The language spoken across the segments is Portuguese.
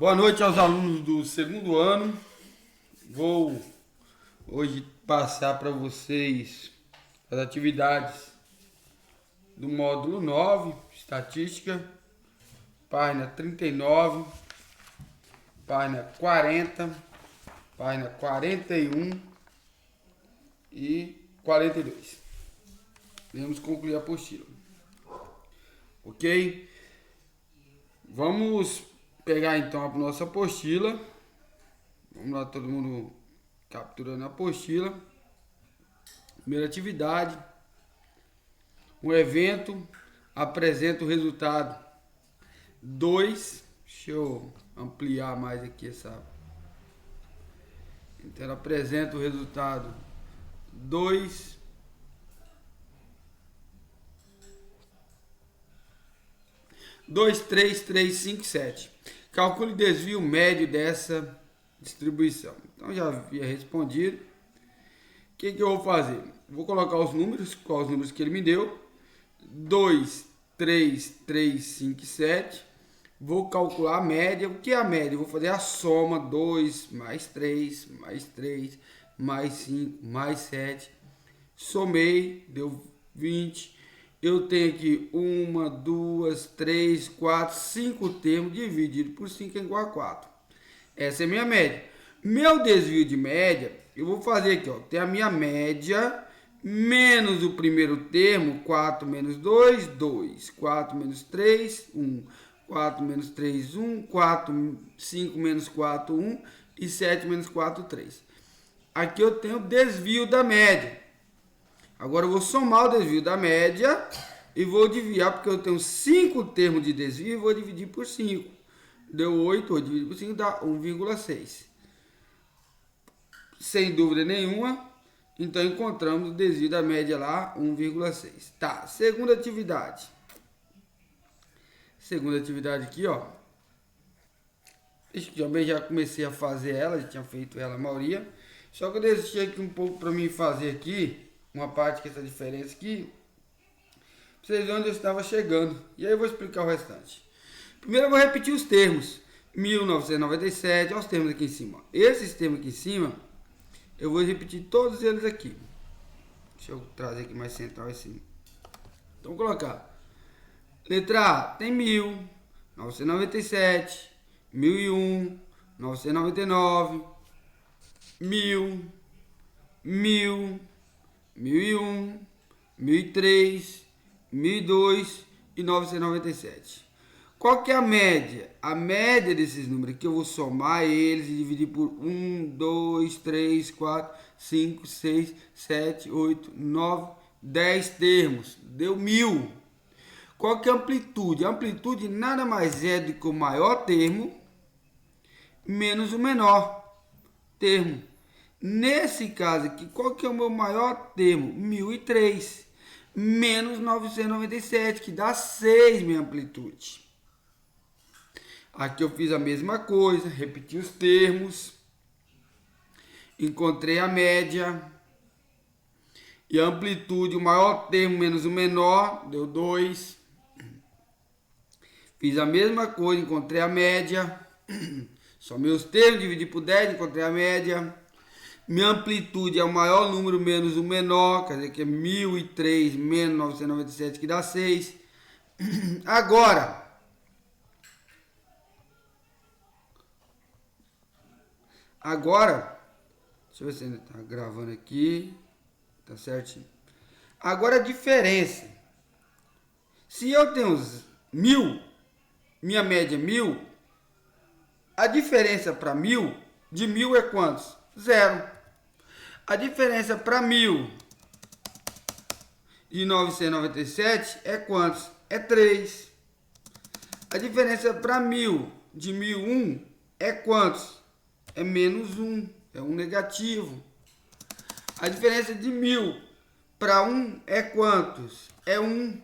Boa noite aos alunos do segundo ano. Vou hoje passar para vocês as atividades do módulo 9, Estatística, página 39, página 40, página 41 e 42. Vamos concluir a apostila. Ok? Vamos pegar então a nossa apostila. Vamos lá, todo mundo capturando a apostila. Primeira atividade. Um evento apresenta o resultado 2. Deixa eu ampliar mais aqui essa. Então ela apresenta o resultado 2. 2, 3, 3, 5, 7. Calcule o desvio médio dessa distribuição. Então já havia respondido. O que eu vou fazer? Vou colocar os números, quais os números que ele me deu. 2, 3, 3, 5, 7. Vou calcular a média. O que é a média? Vou fazer a soma. 2 mais 3, mais 3, mais 5, mais 7. Somei, deu 20. Eu tenho aqui 1, 2, 3, 4, 5 termos dividido por 5 é igual a 4. Essa é a minha média. Meu desvio de média, eu vou fazer aqui, ó. Tem a minha média menos o primeiro termo, 4 menos 2, 2. 4 menos 3, 1. 4 menos 3, 1. 5 menos 4, 1. E 7 menos 4, 3. Aqui eu tenho o desvio da média. Agora eu vou somar o desvio da média e vou dividir, porque eu tenho 5 termos de desvio, vou dividir por 5. Deu 8, vou dividir por 5, dá 1,6. Sem dúvida nenhuma, então encontramos o desvio da média lá, 1,6. Tá, segunda atividade. Segunda atividade aqui, ó. Eu também já comecei a fazer ela, já tinha feito ela a maioria. Só que eu deixei aqui um pouco para mim fazer aqui. Uma parte que essa diferença aqui, pra vocês verem onde eu estava chegando. E aí eu vou explicar o restante. Primeiro eu vou repetir os termos. 1997, olha os termos aqui em cima. Esses termos aqui em cima, eu vou repetir todos eles aqui. Deixa eu trazer aqui mais central assim. Então vou colocar. Letra A tem 1000, 997, 1001, 999, 1000, 1000, 1001, 1003, 1002 e 997. Qual que é a média? A média desses números aqui eu vou somar eles e dividir por 1, 2, 3, 4, 5, 6, 7, 8, 9, 10 termos. Deu 1000. Qual que é a amplitude? A amplitude nada mais é do que o maior termo menos o menor termo. Nesse caso aqui, qual que é o meu maior termo? 1003 menos 997, que dá 6 minha amplitude. Aqui eu fiz a mesma coisa, repeti os termos, encontrei a média e a amplitude, o maior termo menos o menor, deu 2. Fiz a mesma coisa, encontrei a média, somei os termos, dividi por 10, encontrei a média. Minha amplitude é o maior número menos o menor, quer dizer que é 1003 menos 997, que dá 6. Agora, deixa eu ver se ainda está gravando aqui, tá certinho. Agora a diferença. Se eu tenho 1000, minha média é 1000, a diferença para 1000, de 1000 é quantos? 0. A diferença para 1000 de 997 é quantos? É 3. A diferença para 1000 de 1001 é quantos? É menos 1. É um negativo. A diferença de 1000 para 1 é quantos? É 1.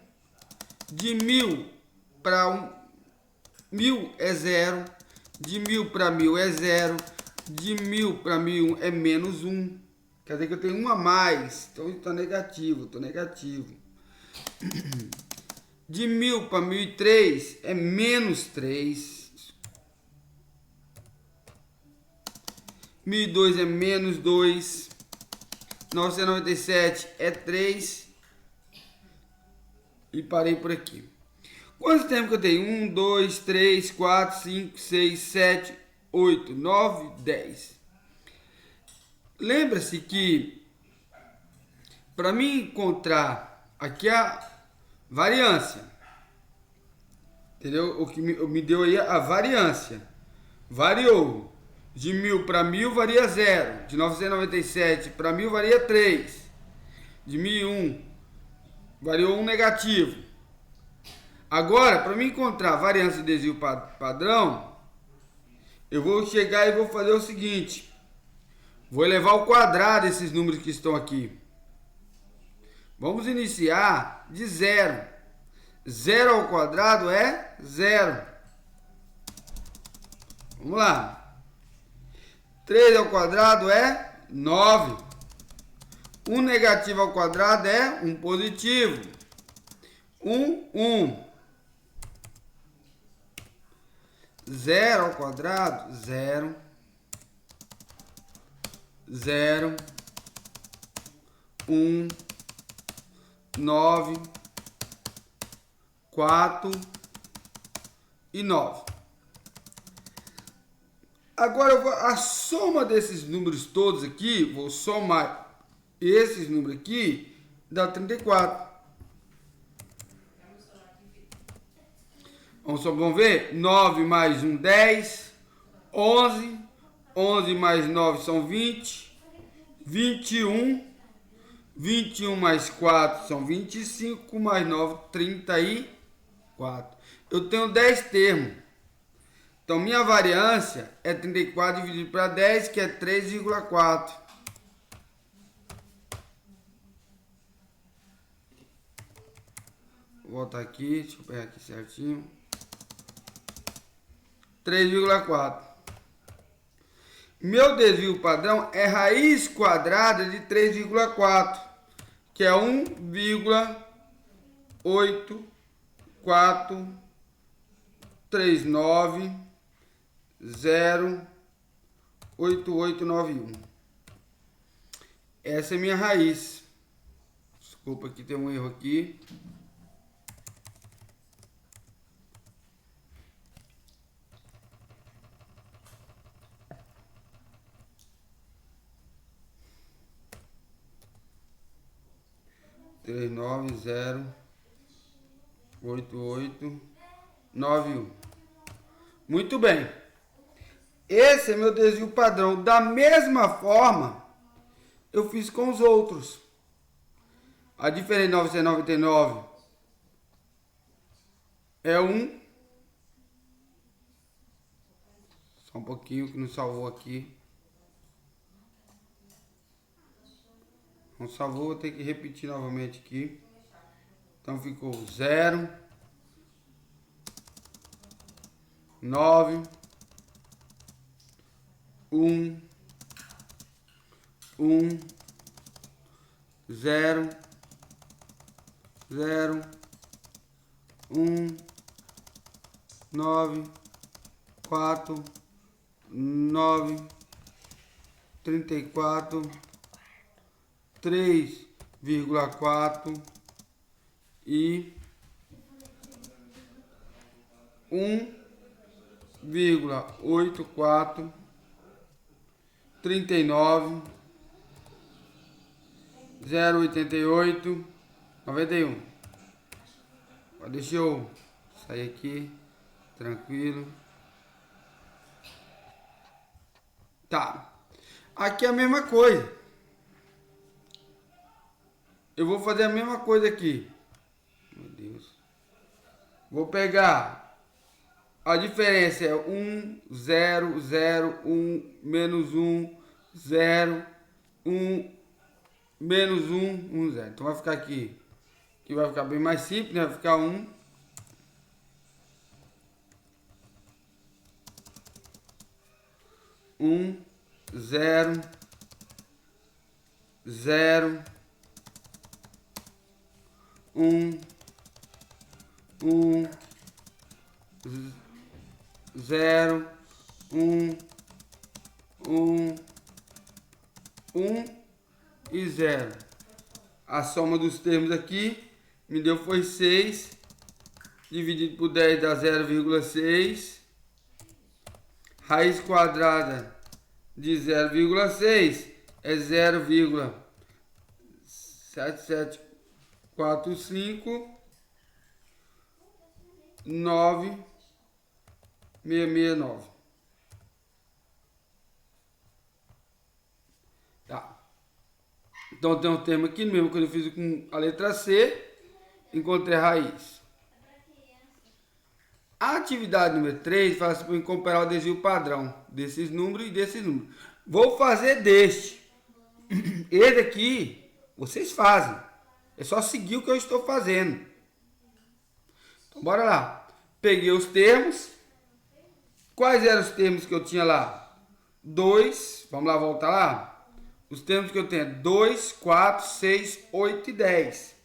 De 1000 para 1000 é 0. De 1000 para 1000 é 0. De 1000 para 1001 é menos 1. Quer dizer que eu tenho 1 a mais. Então está negativo. Estou negativo. De 1000 para 1003 é menos 3. 1002 é menos 2. 997 é 3. E parei por aqui. Quanto tempo que eu tenho? 1, 2, 3, 4, 5, 6, 7, 8, 9, 10. Lembra-se que para mim encontrar aqui a variância, entendeu? O que me deu aí a variância. Variou. De 1000 para 1000 varia 0. De 997 para 1000 varia 3. De 1001 variou 1 negativo. Agora, para me encontrar a variância de desvio padrão, eu vou chegar e vou fazer o seguinte. Vou elevar ao quadrado esses números que estão aqui. Vamos iniciar de 0. 0 ao quadrado é 0. Vamos lá. 3 ao quadrado é 9. 1 negativo ao quadrado é 1 positivo. 1. 0 ao quadrado, 0. 0. 1. 9. 4 e 9. Agora eu vou, a soma desses números todos aqui, vou somar esses números aqui, dá 34. Vamos ver? 9 mais 1, 10. 11. 11 mais 9 são 20. 21. 21 mais 4 são 25. Mais 9, 34. Eu tenho 10 termos. Então, minha variância é 34 dividido para 10, que é 3,4. Vou voltar aqui, deixa eu pegar aqui certinho. 3,4. Meu desvio padrão é raiz quadrada de 3,4, que é 1,8439. 0,8891. Essa é minha raiz. Desculpa, aqui tem um erro aqui. Três nove zero 8891. Muito bem. Esse é meu desvio padrão. Da mesma forma, eu fiz com os outros. A diferença de 999 é 1. Só um pouquinho que não salvou aqui. Não salvou, vou ter que repetir novamente aqui. Então ficou 0, 9, 1, 0, 0, 1, 9, 4, 9, 34, 3,4 e 1,84 39 0,88 91. Deixa eu sair aqui, tranquilo. Tá. Aqui é a mesma coisa. Eu vou fazer a mesma coisa aqui. Meu Deus. Vou pegar. A diferença é 1, 0, 0, 1, menos 1, 0, 1, menos 1, 1, 0. Então vai ficar aqui. Que vai ficar bem mais simples, né? Vai ficar 1. Um, 0, 0, 1, 0, 1, 1, 1 e 0. A soma dos termos aqui me deu foi 6, dividido por 10 dá 0,6. Raiz quadrada de 0,6 é 0,7745 9669. Tá. Então tem um termo aqui, mesmo que eu fiz com a letra C, encontrei a raiz. A atividade número 3 faz para comparar o desvio padrão desses números e desses números. Vou fazer deste. Esse aqui, vocês fazem. É só seguir o que eu estou fazendo. Então, bora lá. Peguei os termos. Quais eram os termos que eu tinha lá? 2. Vamos lá, voltar lá. Os termos que eu tenho é 2, 4, 6, 8 e 10.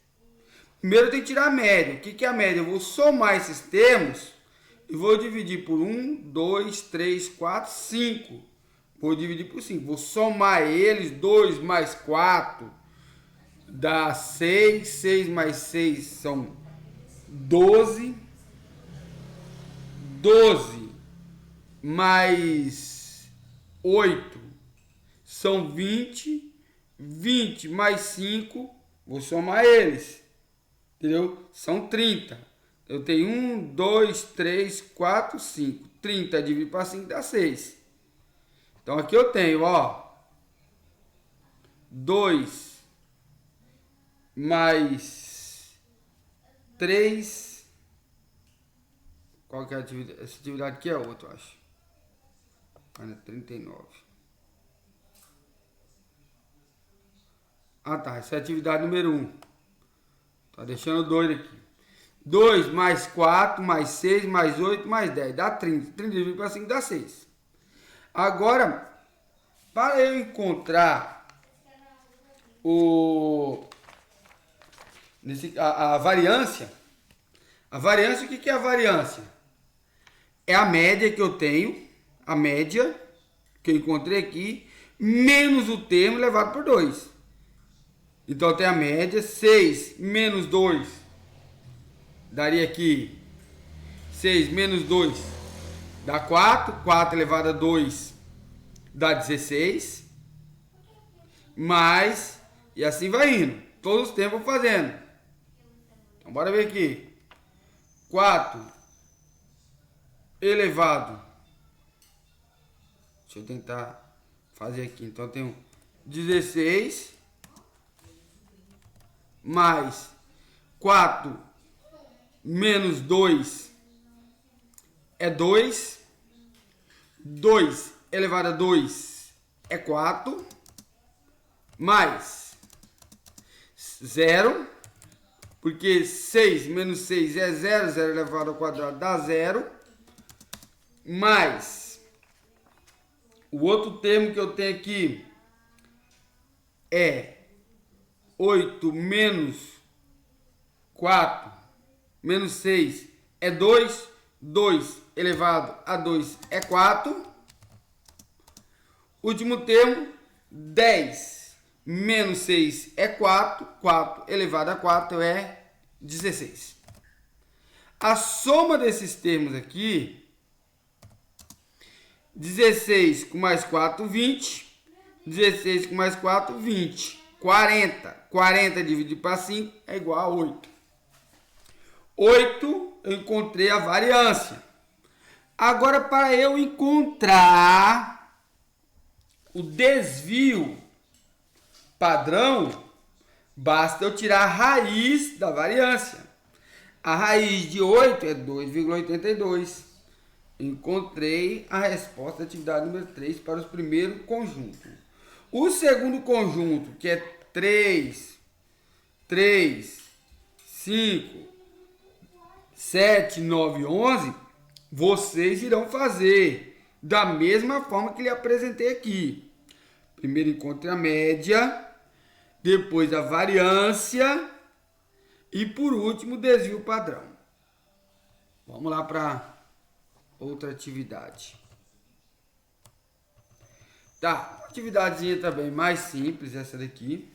Primeiro eu tenho que tirar a média. O que é a média? Eu vou somar esses termos e vou dividir por 1, 2, 3, 4, 5. Vou dividir por 5. Vou somar eles. 2 mais 4 dá 6. 6 mais 6 são 12. 12 mais 8 são 20. 20 mais 5, vou somar eles. Entendeu? São 30. Eu tenho 1, 2, 3, 4, 5. 30 dividido para 5 dá 6. Então aqui eu tenho, ó, 2 mais 3. Qual que é a atividade? Essa atividade aqui é outra, eu acho. 39. Ah, tá. Essa é a atividade número 1. Tá deixando doido aqui. 2 mais 4, mais 6, mais 8, mais 10. Dá 30. 30 dividido para 5 dá 6. Agora, para eu encontrar a variância. A variância, o que é a variância? É a média que eu tenho. A média que eu encontrei aqui. Menos o termo elevado por 2. Então tem a média, 6 menos 2, daria aqui, 6 menos 2, dá 4, 4 elevado a 2, dá 16, mais, e assim vai indo, todos os tempos fazendo. Então bora ver aqui, 4 elevado, deixa eu tentar fazer aqui, então eu tenho 16, mais 4 menos 2 é 2. 2 elevado a 2 é 4. Mais 0. Porque 6 menos 6 é 0. 0 elevado ao quadrado dá 0. Mais o outro termo que eu tenho aqui é 8 menos 4 menos 6 é 2. 2 elevado a 2 é 4. Último termo, 10 menos 6 é 4. 4 elevado a 4 é 16. A soma desses termos aqui, 16 com mais 4, 20. 16 com mais 4, 20. 40. 40 dividido para 5 é igual a 8. 8, eu encontrei a variância. Agora, para eu encontrar o desvio padrão, basta eu tirar a raiz da variância. A raiz de 8 é 2,82. Encontrei a resposta da atividade número 3 para os primeiros conjuntos. O segundo conjunto, que é 3, 5, 7, 9, 11, vocês irão fazer da mesma forma que lhe apresentei aqui. Primeiro encontre a média, depois a variância e por último o desvio padrão. Vamos lá para outra atividade. Tá, uma atividadezinha também mais simples essa daqui.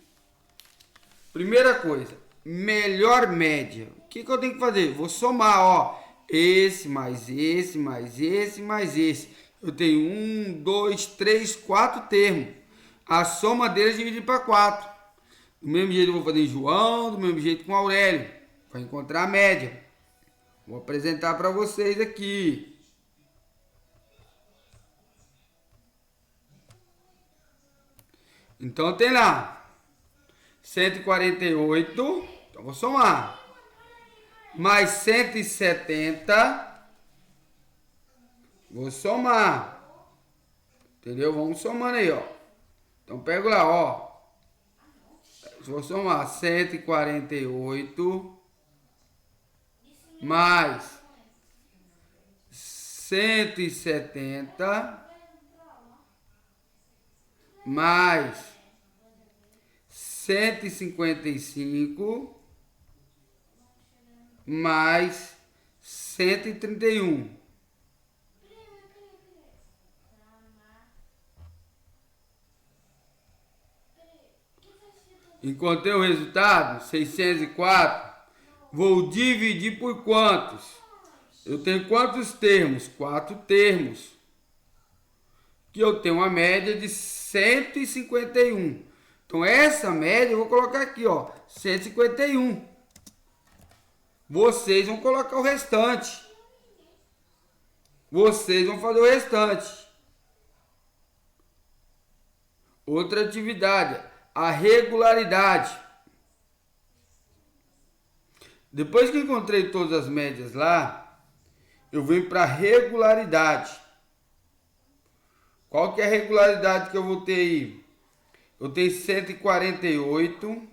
Primeira coisa, melhor média. O que eu tenho que fazer? Vou somar, ó. Esse, mais esse, mais esse, mais esse. Eu tenho 1, 2, 3, 4 termos. A soma deles é dividir para 4. Do mesmo jeito eu vou fazer em João, do mesmo jeito com Aurélio. Para encontrar a média. Vou apresentar para vocês aqui. Então tem lá 148, então vou somar, mais 170, vou somar, entendeu? Vamos somando aí, ó. Então pego lá, ó, vou somar 148 mais 170 mais 155 mais 131. Encontrei o resultado, 604. Vou dividir por quantos? Eu tenho quantos termos? 4 termos. Que eu tenho uma média de 151. Então, essa média eu vou colocar aqui, ó, 151. Vocês vão colocar o restante. Vocês vão fazer o restante. Outra atividade, a regularidade. Depois que encontrei todas as médias lá, eu venho para a regularidade. Qual que é a regularidade que eu vou ter aí? Eu tenho 148,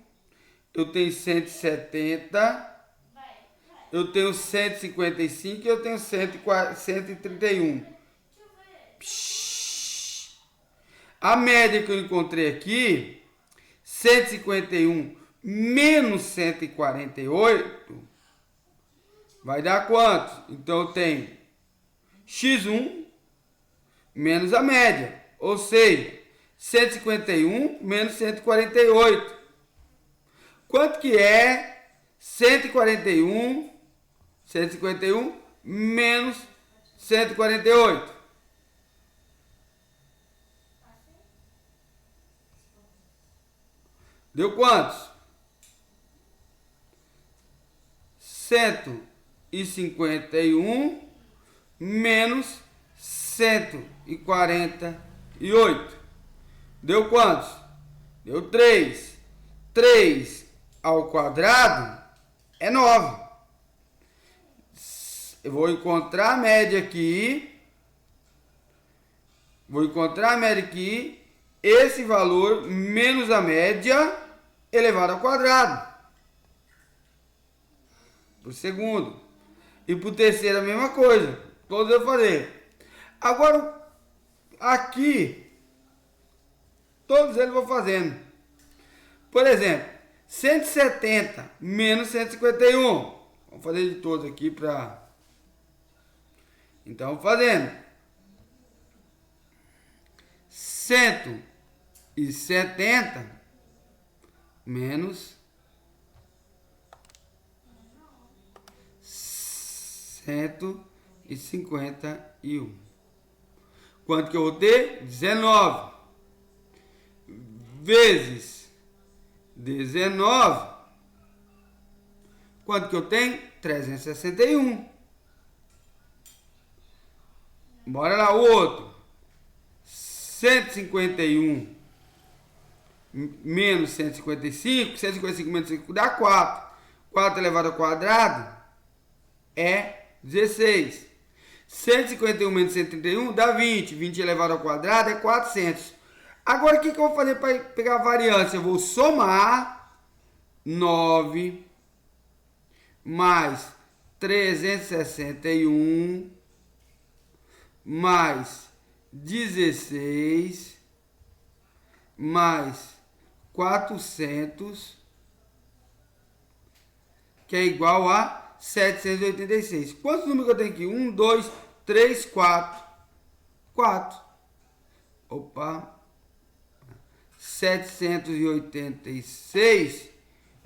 eu tenho 170, eu tenho 155 e eu tenho 131. A média que eu encontrei aqui, 151 menos 148, vai dar quanto? Então eu tenho x1 menos a média, ou seja, 151 menos 148. Quanto que é 151 menos 148? Deu quantos? 151 menos 148. Deu quantos? Deu 3. 3 ao quadrado é 9. Eu vou encontrar a média aqui. Esse valor menos a média elevado ao quadrado. Por segundo. E por terceiro a mesma coisa. Todos eu fazer. Agora, aqui, todos eles vou fazendo. Por exemplo, 170 menos 151. Vamos fazer de todos aqui para... Então, fazendo. 170 menos 151. Quanto que eu vou ter? 19 vezes 19. Quanto que eu tenho? 361. Bora lá, o outro. 151 menos 155. 155 menos 5 dá 4. 4 elevado ao quadrado é 16. 151 menos 131 dá 20. 20 elevado ao quadrado é 400. Agora, o que eu vou fazer para pegar a variância? Eu vou somar 9 mais 361 mais 16 mais 400, que é igual a 786. Quantos números eu tenho aqui? 1, 2, 3, 4. 4. Opa, 786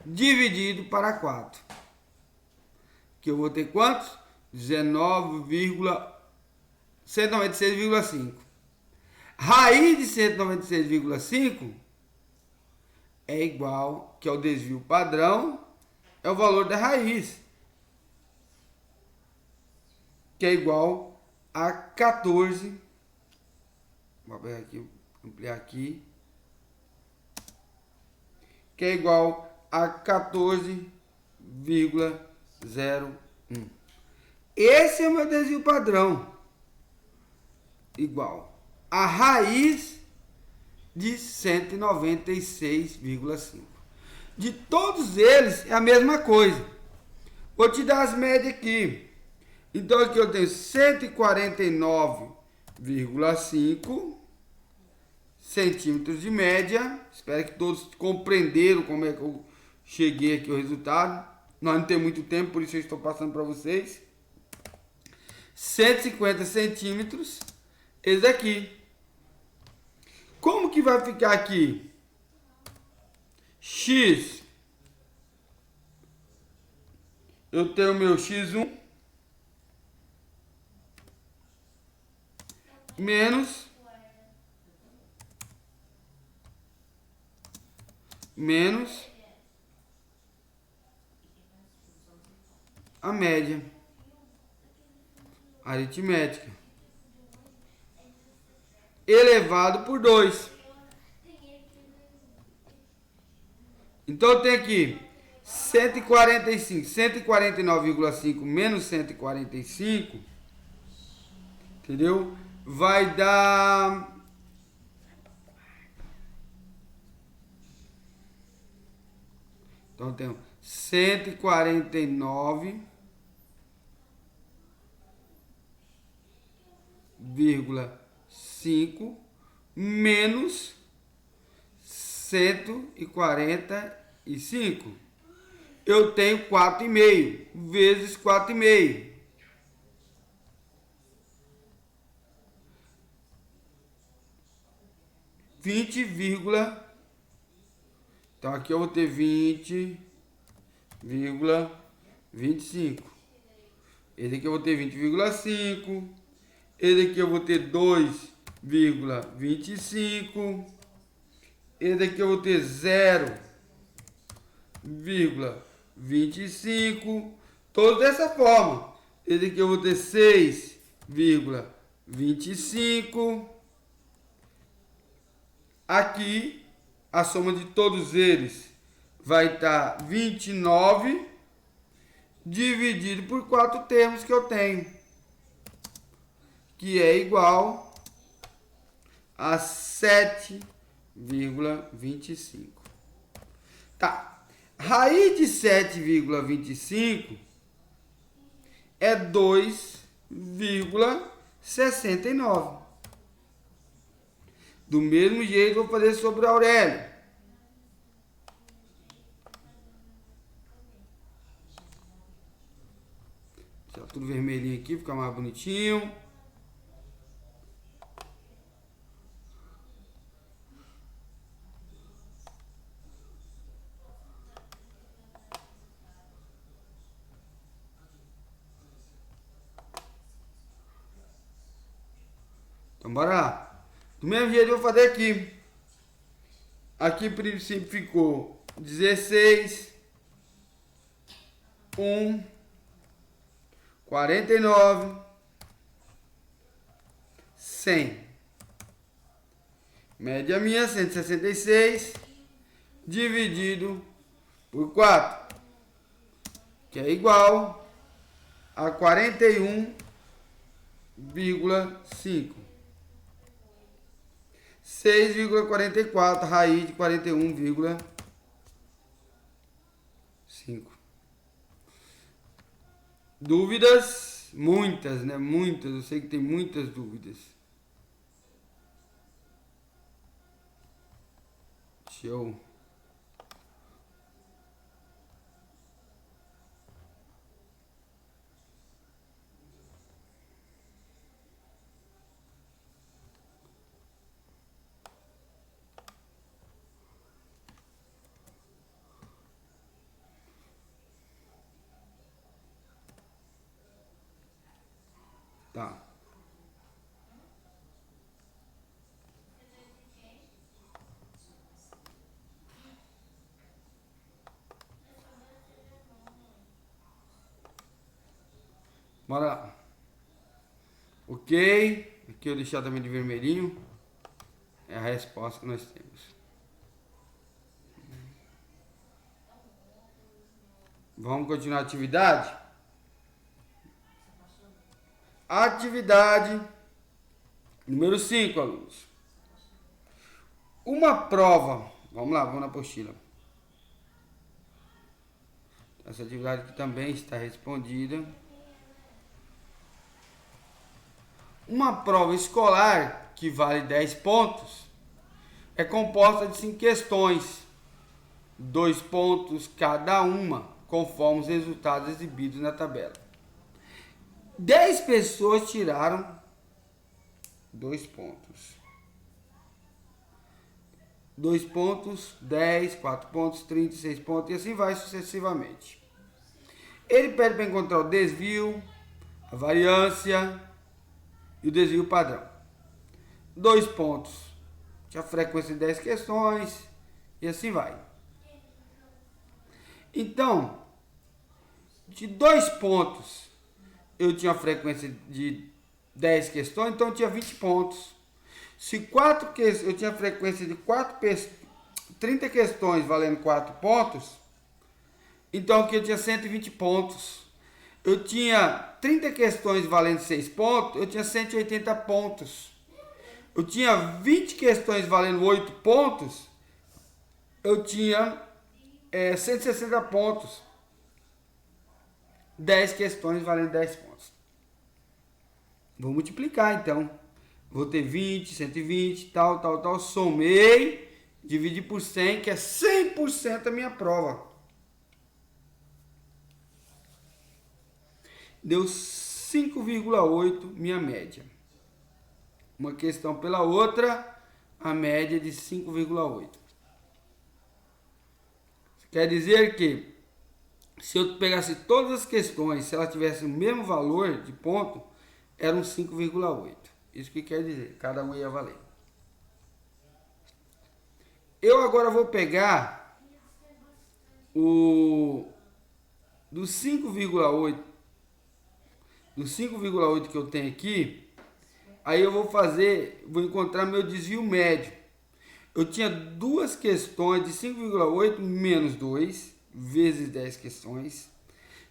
dividido para 4. Que eu vou ter quantos? 196,5. Raiz de 196,5 é igual, que é o desvio padrão, é o valor da raiz, que é igual a 14. Vou abrir aqui, ampliar aqui. Que é igual a 14,01. Esse é o meu desvio padrão. Igual a raiz de 196,5. De todos eles é a mesma coisa. Vou te dar as médias aqui. Então aqui eu tenho 149,5 centímetros de média. Espero que todos compreenderam como é que eu cheguei aqui ao resultado. Nós não temos muito tempo, por isso eu estou passando para vocês. 150 centímetros. Esse daqui. Como que vai ficar aqui? X. Eu tenho meu x1 menos a média aritmética elevado por 2. Então eu tenho aqui 149,5 menos 145, entendeu? Vai dar então eu tenho 149,5 menos 145. Eu tenho 4,5 vezes 4,5. Então aqui eu vou ter 20,25. Esse aqui eu vou ter 20,5. Esse aqui eu vou ter 2,25. Esse aqui eu vou ter 0,25. Todos dessa forma. Esse aqui eu vou ter 6,25. Aqui, a soma de todos eles vai estar 29 dividido por 4 termos que eu tenho, que é igual a 7,25. Tá. Raiz de 7,25 é 2,69. Do mesmo jeito, vou fazer sobre a Aurélio. Deixa tudo vermelhinho aqui, fica mais bonitinho. Então, bora lá. Do mesmo jeito, eu vou fazer aqui. Aqui, em princípio, ficou 16, 1, 49, 100. Média minha, 166, dividido por 4, que é igual a 41,5. 6,44 raiz de 41,5. Dúvidas? Muitas, né? Muitas. Eu sei que tem muitas dúvidas. Show. Tá. Bora lá. Ok. Aqui eu deixar também de vermelhinho. É a resposta que nós temos. Vamos continuar a atividade? Atividade número 5, alunos. Uma prova. Vamos lá, vamos na apostila. Essa atividade aqui também está respondida. Uma prova escolar que vale 10 pontos é composta de 5 questões, 2 pontos cada uma, conforme os resultados exibidos na tabela. 10 pessoas tiraram 2 pontos. 2 pontos, 10, 4 pontos, 30, 6 pontos e assim vai sucessivamente. Ele pede para encontrar o desvio, a variância e o desvio padrão. 2 pontos, a frequência de 10 questões e assim vai. Então, de 2 pontos, eu tinha a frequência de 10 questões, então eu tinha 20 pontos. Se 4 questões, eu tinha a frequência de 30 questões valendo 4 pontos, então aqui eu tinha 120 pontos. Eu tinha 30 questões valendo 6 pontos, eu tinha 180 pontos. Eu tinha 20 questões valendo 8 pontos, eu tinha 160 pontos. 10 questões valendo 10 pontos. Vou multiplicar então. Vou ter 20, 120, tal. Somei, dividi por 100, que é 100% a minha prova. Deu 5,8 minha média. Uma questão pela outra, a média de 5,8. Quer dizer que se eu pegasse todas as questões, se ela tivesse o mesmo valor de ponto, era um 5,8. Isso que quer dizer, cada um ia valer. Eu agora vou pegar do 5,8 que eu tenho aqui, aí eu vou encontrar meu desvio médio. Eu tinha 2 questões de 5,8 menos 2 vezes 10 questões,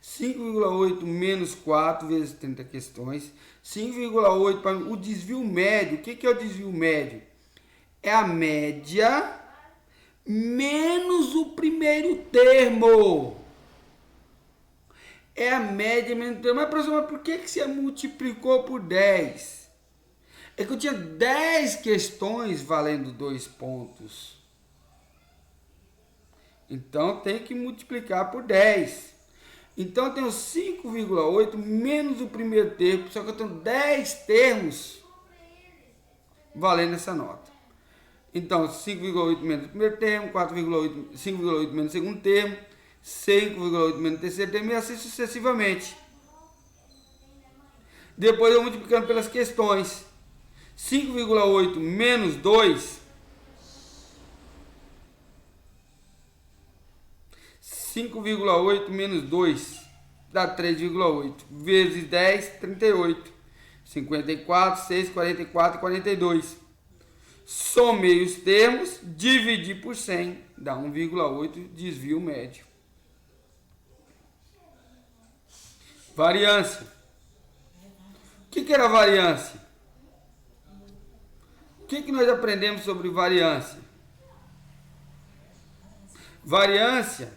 5,8 menos 4 vezes 30 questões, 5,8 para o desvio médio. O que é o desvio médio? É a média menos o primeiro termo. É a média menos o termo. Mas, professor, por que você multiplicou por 10? É que eu tinha 10 questões valendo 2 pontos. Então, tem que multiplicar por 10. Então, eu tenho 5,8 menos o primeiro termo, só que eu tenho 10 termos valendo essa nota. Então, 5,8 menos o primeiro termo, 5,8 menos o segundo termo, 5,8 menos o terceiro termo e assim sucessivamente. Depois eu multiplicando pelas questões. 5,8 menos 2... 5,8 menos 2 dá 3,8 vezes 10, 38. 54, 6, 44, 42. Somei os termos, dividi por 100, dá 1,8 desvio médio. Variância. O que era variância? O que nós aprendemos sobre variância? Variância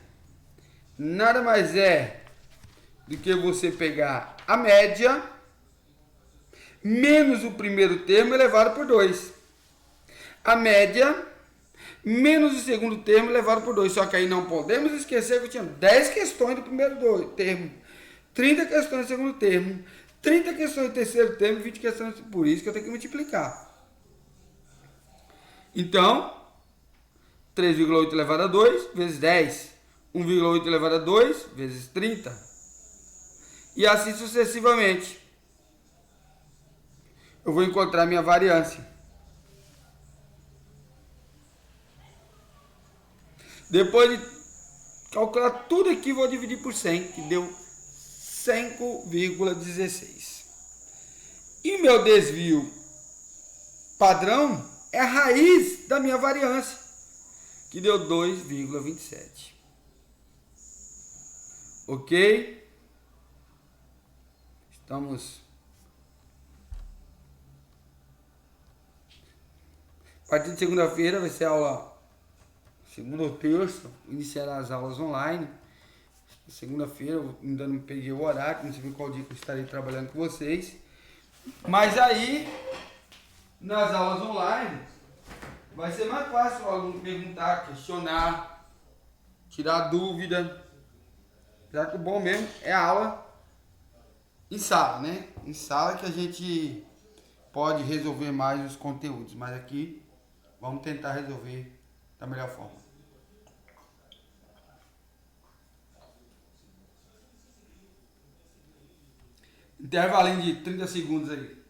nada mais é do que você pegar a média menos o primeiro termo elevado por 2. A média menos o segundo termo elevado por 2. Só que aí não podemos esquecer que eu tinha 10 questões do primeiro termo, 30 questões do segundo termo, 30 questões do terceiro termo e 20 questões. Por isso que eu tenho que multiplicar. Então, 3,8 elevado a 2 vezes 10. 1,8 elevado a 2 vezes 30. E assim sucessivamente. eu vou encontrar minha variância. Depois de calcular tudo aqui, vou dividir por 100, que deu 5,16. E meu desvio padrão é a raiz da minha variância, que deu 2,27. Ok? Estamos... A partir de segunda-feira vai ser aula... Segunda ou terça, iniciará as aulas online. Segunda-feira, eu ainda não peguei o horário, não sei qual dia que eu estarei trabalhando com vocês. Mas aí, nas aulas online, vai ser mais fácil o aluno perguntar, questionar, tirar dúvida. Já que o bom mesmo é a aula em sala, né? Em sala que a gente pode resolver mais os conteúdos, mas aqui vamos tentar resolver da melhor forma. Intervalinho de 30 segundos aí.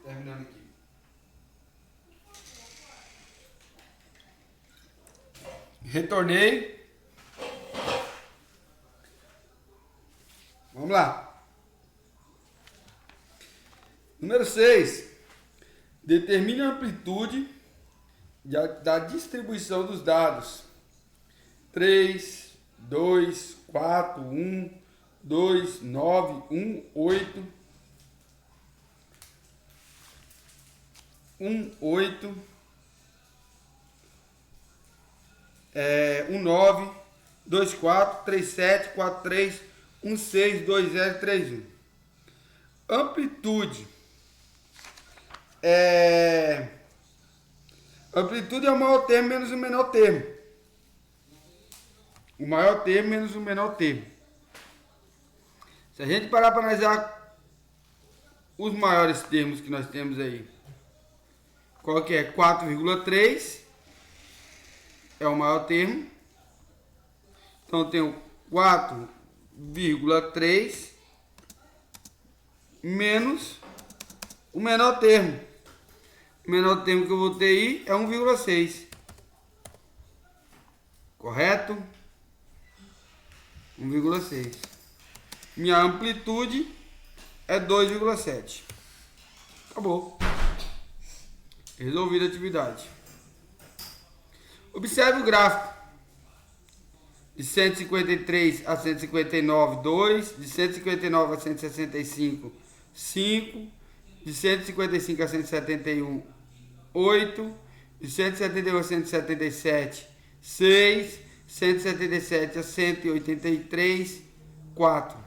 Terminando aqui. Retornei. Vamos lá. Número 6. Determine a amplitude da distribuição dos dados. 3, 2, 4, 1, 2, 9, 1, 8. 1, 8. 1, 9, 2, 4, 3, 7, 4, 3, 1, 6, 2, 0, 3, 1. Amplitude. Amplitude é o maior termo menos o menor termo. O maior termo menos o menor termo. Se a gente parar para analisar os maiores termos que nós temos aí, qual que é? 4,3 é o maior termo. Então eu tenho 4,3 menos o menor termo. O menor termo que eu vou ter aí é 1,6. Correto? 1,6. Minha amplitude é 2,7. Acabou. Resolvida a atividade. Observe o gráfico. De 153 a 159, 2. De 159 a 165, 5. De 155 a 171, 8. De 171 a 177, 6. 177 a 183, 4.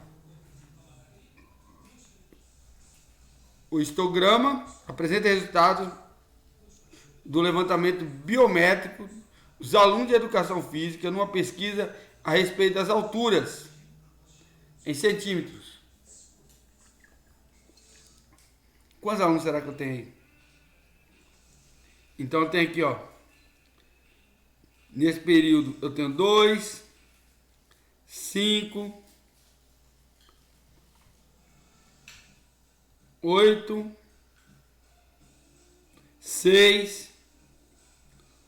O histograma apresenta resultados do levantamento biométrico dos alunos de educação física numa pesquisa a respeito das alturas em centímetros. Quantos alunos será que eu tenho aí? Então eu tenho aqui, ó. Nesse período eu tenho 2, 5, 8, 6,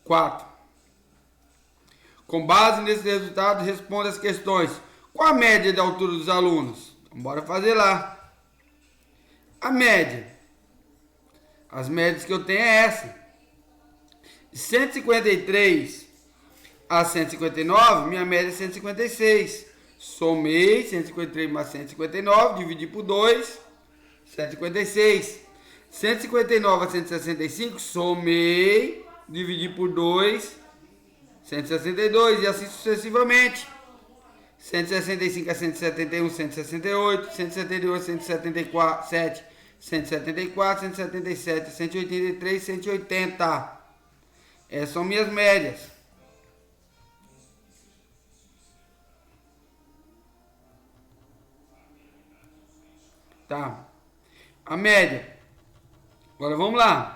4. Com base nesses resultados, responda as questões. Qual a média de altura dos alunos? Então, bora fazer lá. A média. As médias que eu tenho é essa. De 153 a 159, minha média é 156. Somei 153 mais 159, dividi por 2, 156. 159 a 165, somei, dividi por 2, 162, e assim sucessivamente. 165 a 171, 168, 171 a 174, 174, 177, 183, 180. Essas são minhas médias. Tá. A média. Agora vamos lá.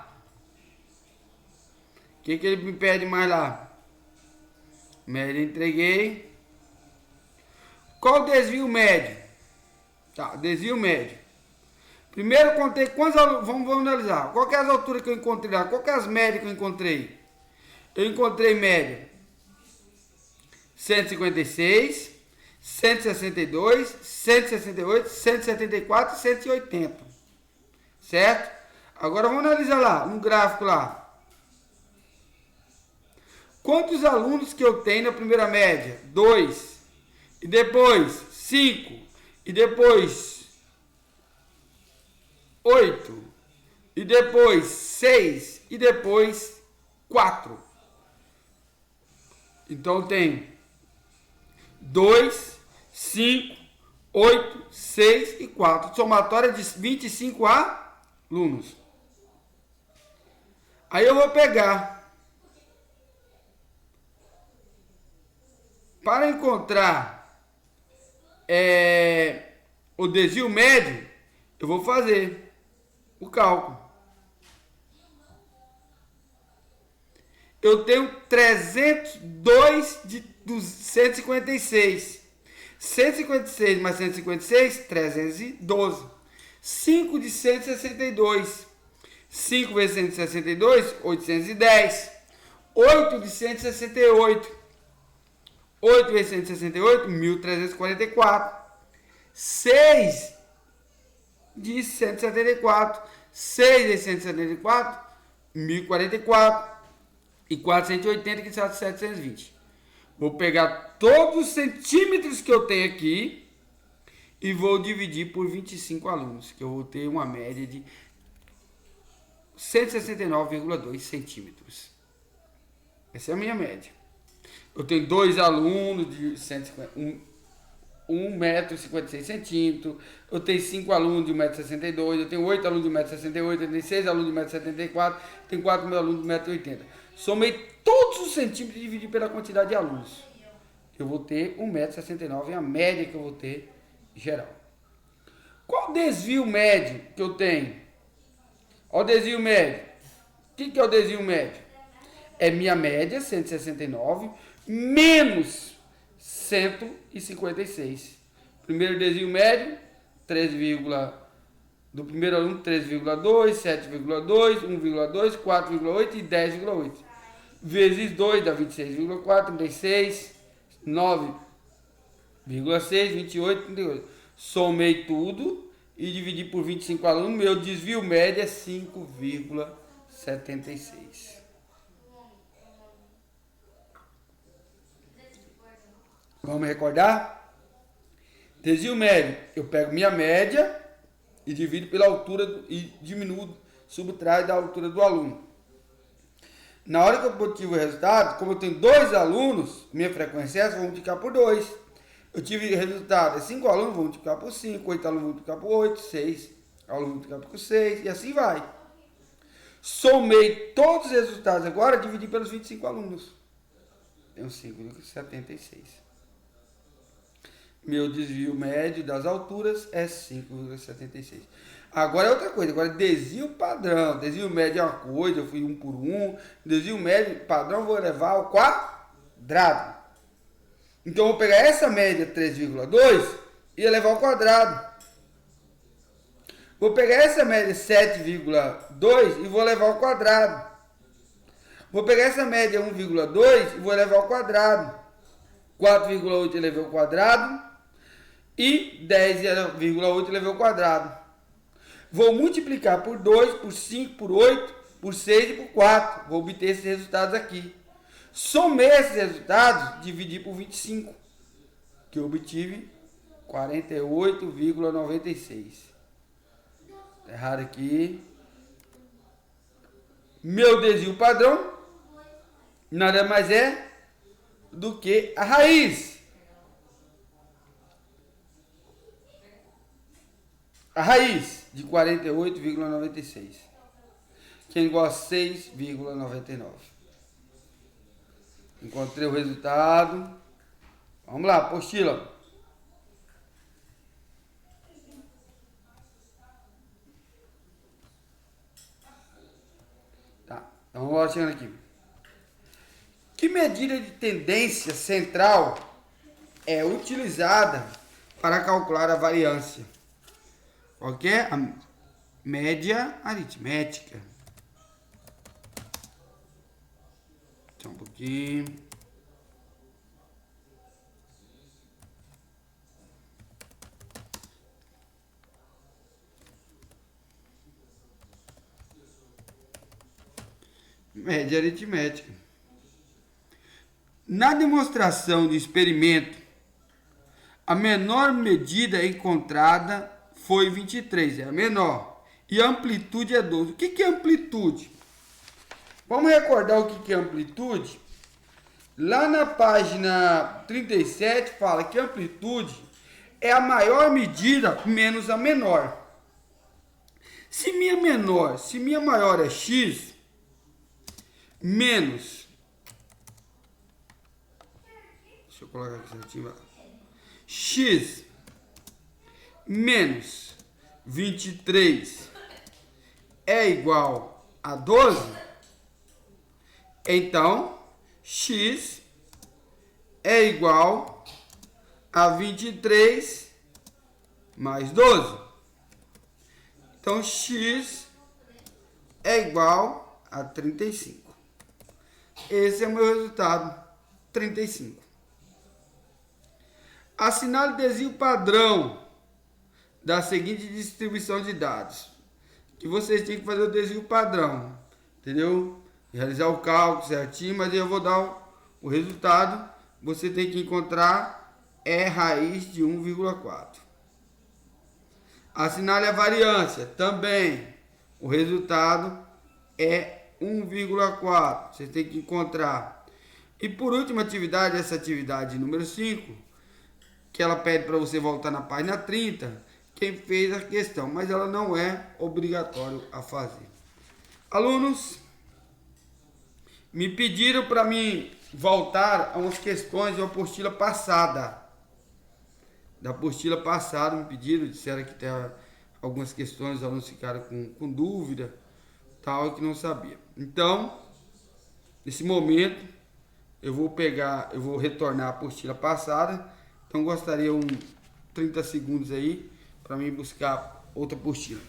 O que ele me pede mais lá? Média, entreguei. Qual o desvio médio? Tá, desvio médio. Primeiro eu contei quantos alunos. Vamos analisar. Qual que é as alturas que eu encontrei lá? Qual que é as médias que eu encontrei? Eu encontrei média 156, 162, 168, 174 e 180. Certo? Agora vamos analisar lá, no gráfico lá. Quantos alunos que eu tenho na primeira média? 2. E depois 5. E depois 8. E depois 6. E depois 4. Então tem 2, 5, 8, 6 e 4. Somatória de 25 alunos. Aí eu vou pegar. Para encontrar o desvio médio, eu vou fazer o cálculo. Eu tenho 302 de 156. 156 mais 156, 312. 5 de 162. 5 vezes 162, 810. 8 de 168. 8 vezes 168, 1.344. 6 de 174. 6 vezes 174, 1.044. E 480 que são 720. Vou pegar todos os centímetros que eu tenho aqui e vou dividir por 25 alunos, que eu vou ter uma média de 169,2 centímetros. Essa é a minha média. Eu tenho 2 alunos de 1,56 metro, eu tenho 5 alunos de 1,62 m, eu tenho 8 alunos de 1,68 m, eu tenho 6 alunos de 1,74 m, tenho 4 alunos de 1,80 m. Somei todos os centímetros e dividi pela quantidade de alunos. Eu vou ter 1,69 m, é a média que eu vou ter geral. Qual o desvio médio que eu tenho? Olha o desvio médio. O que é o desvio médio? É minha média, 169, menos 156. Primeiro desvio médio, 3, do primeiro aluno, 3,2, 7,2, 1,2, 4,8 e 10,8. Vezes 2 dá 26,4, 36, 9,6, 28, 38. Somei tudo e dividi por 25 alunos. Meu desvio médio é 5,76. Vamos recordar? Desvio médio. Eu pego minha média e divido pela altura e diminuo, subtraio da altura do aluno. Na hora que eu obtive o resultado, como eu tenho 2 alunos, minha frequência é essa, vou multiplicar por 2. Eu tive resultado, 5 alunos, vou multiplicar por 5, 8 alunos, vou multiplicar por 8, 6 alunos, vou multiplicar por 6, e assim vai. Somei todos os resultados agora, dividi pelos 25 alunos. Tenho 5,76. Meu desvio médio das alturas é 5,76. Agora é outra coisa. Agora desvio padrão. Desvio médio é uma coisa, eu fui 1 por 1. Desvio médio padrão eu vou levar ao quadrado. Então eu vou pegar essa média 3,2 e levar ao quadrado. Vou pegar essa média 7,2 e vou levar ao quadrado. Vou pegar essa média 1,2 e vou levar ao quadrado. 4,8 eu levei ao quadrado. E 10,8 eu levei ao quadrado. Vou multiplicar por 2, por 5, por 8, por 6 e por 4. Vou obter esses resultados aqui. Somei esses resultados, dividi por 25. Que eu obtive 48,96. Errado aqui. Meu desvio padrão nada mais é do que a raiz. A raiz de 48,96, que é igual a 6,99. Encontrei o resultado. Vamos lá, apostila. quase chegando aqui. Que medida de tendência central é utilizada para calcular a variância? Qual que é? A média aritmética. Só um pouquinho. Média aritmética. Na demonstração de experimento, a menor medida encontrada foi 23, é a menor. E a amplitude é 12. O que é amplitude? Vamos recordar o que é amplitude? Lá na página 37 fala que amplitude é a maior medida menos a menor. Se minha maior é x, menos, deixa eu colocar aqui certinho, x menos 23 é igual a 12, então x é igual a 23 mais 12. Então x é igual a 35. Esse é o meu resultado, 35. Assinale o desvio padrão da seguinte distribuição de dados. Que vocês têm que fazer o desvio padrão, entendeu? Realizar o cálculo certinho, mas eu vou dar o resultado. Você tem que encontrar raiz de 1,4. Assinale a variância, também. O resultado é 1,4. Você tem que encontrar. E por última atividade, essa atividade número 5, que ela pede para você voltar na página 30, quem fez a questão, mas ela não é obrigatório a fazer. Alunos, me pediram para mim voltar a umas questões da apostila passada. Da apostila passada me pediram, disseram que tem algumas questões, os alunos ficaram com dúvida, tal, e que não sabia. Então, nesse momento, eu vou retornar a apostila passada. Então, gostaria 30 segundos aí para mim buscar outra apostila.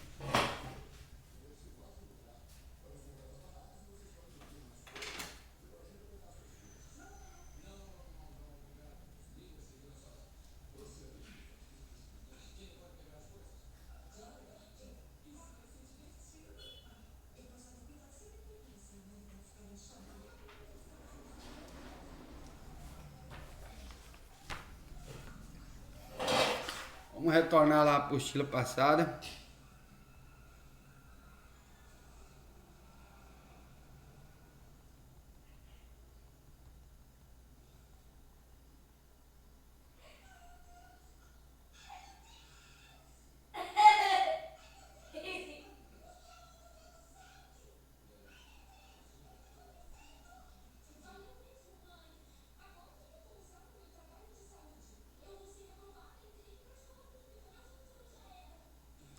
Vamos retornar lá a apostila passada.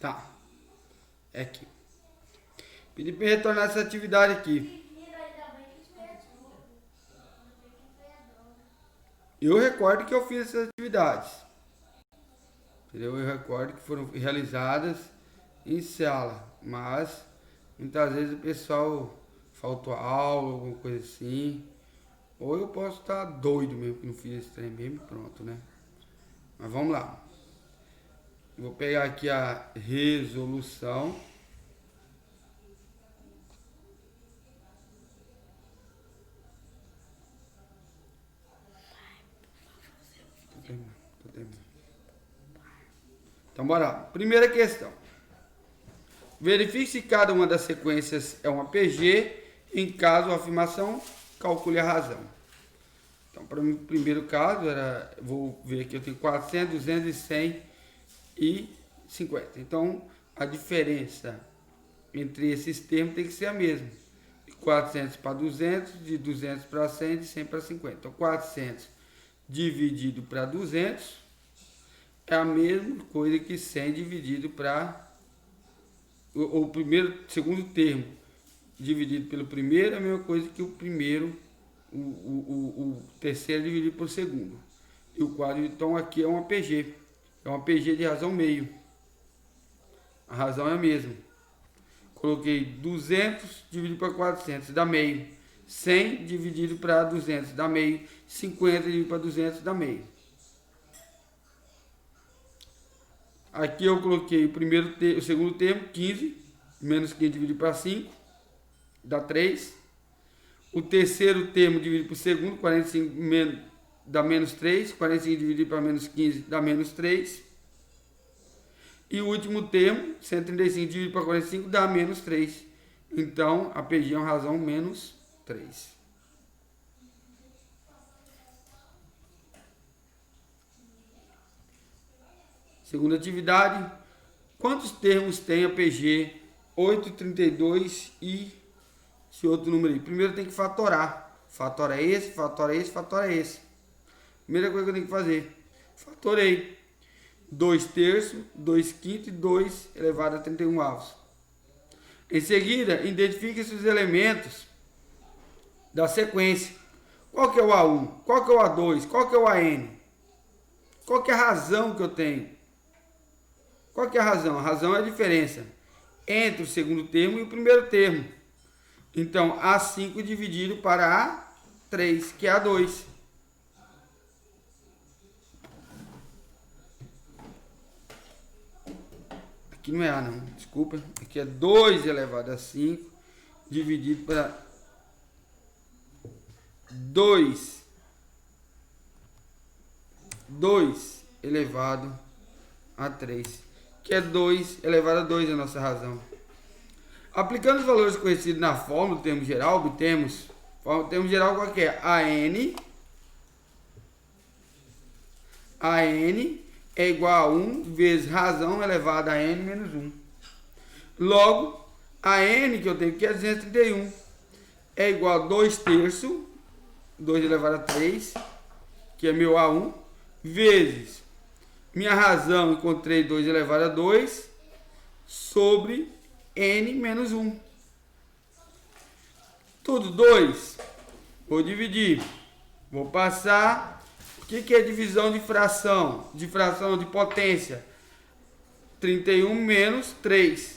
Tá. É aqui. Pedi para retornar essa atividade aqui. Eu recordo que eu fiz essas atividades. Entendeu? Eu recordo que foram realizadas em sala. Mas muitas vezes o pessoal faltou aula, alguma coisa assim. Ou eu posso estar doido mesmo que não fiz esse trem mesmo e pronto, né? Mas vamos lá. Vou pegar aqui a resolução. Então, bora lá. Primeira questão. Verifique se cada uma das sequências é uma PG. Em caso de afirmação, calcule a razão. Então, para o primeiro caso, vou ver aqui, eu tenho 400, 200, 100 e 50. Então, a diferença entre esses termos tem que ser a mesma. De 400 para 200, de 200 para 100, de 100 para 50. Então, 400 dividido para 200 é a mesma coisa que 100 dividido para o segundo termo. dividido pelo primeiro é a mesma coisa que o primeiro, o terceiro dividido pelo segundo. E o quadro, então, aqui é uma PG. É uma PG de razão meio. A razão é a mesma. Coloquei 200 dividido para 400, dá meio. 100 dividido para 200, dá meio. 50 dividido para 200, dá meio. Aqui eu coloquei o segundo termo, 15. Menos 15 dividido para 5, dá 3. O terceiro termo dividido para o segundo, 45 dá menos 3. 45 dividido para menos 15 dá menos 3. E o último termo, 135 dividido para 45, dá menos 3. Então, a PG é uma razão menos 3. Segunda atividade. Quantos termos tem a PG 832 e esse outro número aí? Primeiro tem que fatorar. Fatora esse, fatora esse, fatora esse. Primeira coisa que eu tenho que fazer. Fatorei. 2 terços, 2 quintos e 2 elevado a 31 avos. Em seguida, identifique esses elementos da sequência. Qual que é o A1? Qual que é o A2? Qual que é o AN? Qual que é a razão que eu tenho? Qual que é a razão? A razão é a diferença entre o segundo termo e o primeiro termo. Então, A5 dividido para A3, que é A2. Aqui não é A não, desculpa. Aqui é 2 elevado a 5 dividido para 2 elevado a 3, que é 2 elevado a 2 a nossa razão. Aplicando os valores conhecidos na fórmula do termo geral, obtemos o termo geral qual que é? AN é igual a 1 vezes razão elevada a N menos 1. Logo, a N que eu tenho aqui é 231. É igual a 2 terços, 2 elevado a 3, que é meu A1, vezes minha razão, encontrei 2 elevado a 2, sobre N menos 1. Tudo 2. Vou dividir. Vou passar. O que é divisão de fração? De fração de potência. 31 menos 3.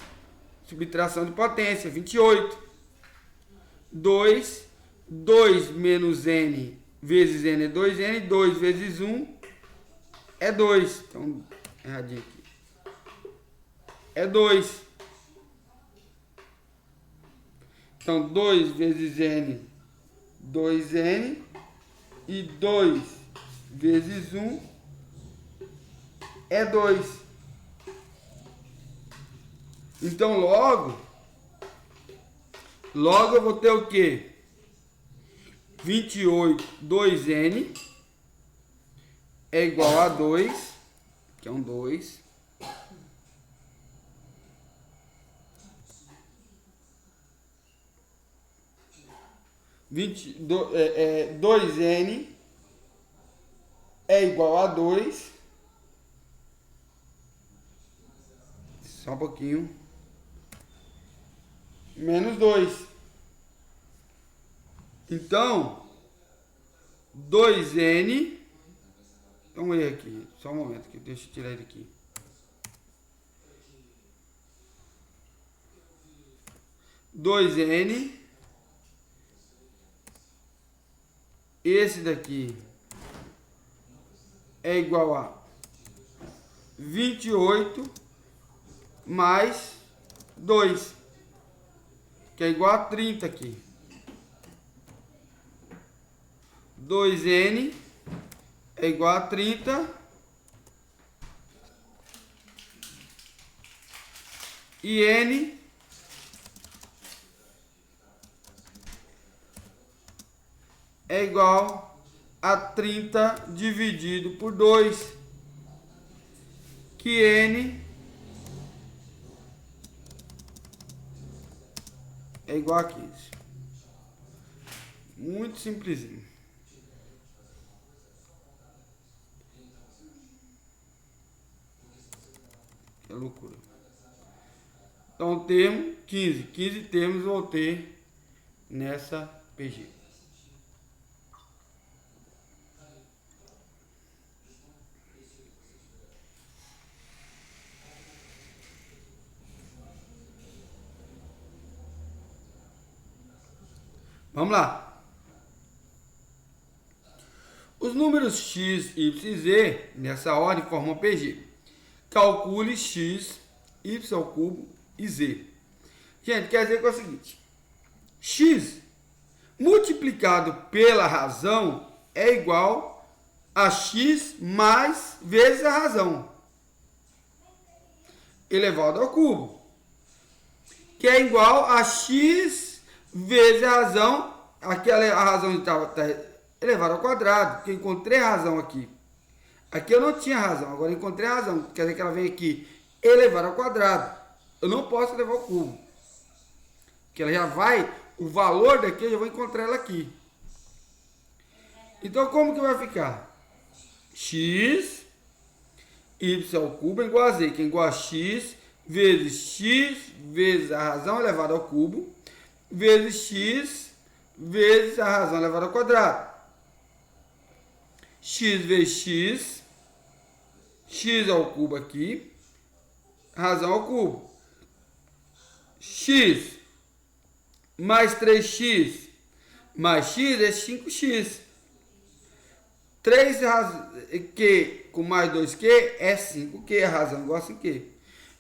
Subtração de potência, 28. 2 menos N vezes N é 2N. 2 vezes 1 é 2. Então, erradinho aqui. É 2. Então, 2 vezes N, 2N. E 2 vezes 1 é 2. Então, logo eu vou ter o quê? 28, 2N é igual a 2, que é um 2. Vinte 2N é igual a 2. Só um pouquinho. Menos 2. Então, 2N. Então, erro aqui. Só um momento, que deixa eu tirar ele aqui. Dois N. Esse daqui é igual a 28 mais 2, que é igual a 30 aqui. 2N é igual a 30 e N é igual a 30 dividido por 2, que N é igual a 15. Muito simplesinho. Que loucura. Então, termo 15. 15 termos vou ter nessa PG. Vamos lá. Os números x, y e z, nessa ordem, formam PG. Calcule x, y ao cubo e z. Gente, quer dizer que é o seguinte. X multiplicado pela razão é igual a x mais vezes a razão elevado ao cubo, que é igual a x vezes a razão, a razão estava elevada ao quadrado, porque eu encontrei a razão aqui. Aqui eu não tinha razão, agora eu encontrei a razão, quer dizer que ela vem aqui elevada ao quadrado. Eu não posso levar ao cubo, porque ela já vai, o valor daqui eu já vou encontrar ela aqui. Então como que vai ficar? X, y ao cubo é igual a z, que é igual a x vezes a razão elevada ao cubo, vezes x vezes a razão elevada ao quadrado. X vezes x ao cubo aqui, razão ao cubo. X mais 3x mais x é 5x. 3q com mais 2q é 5q, a razão igual a 5q.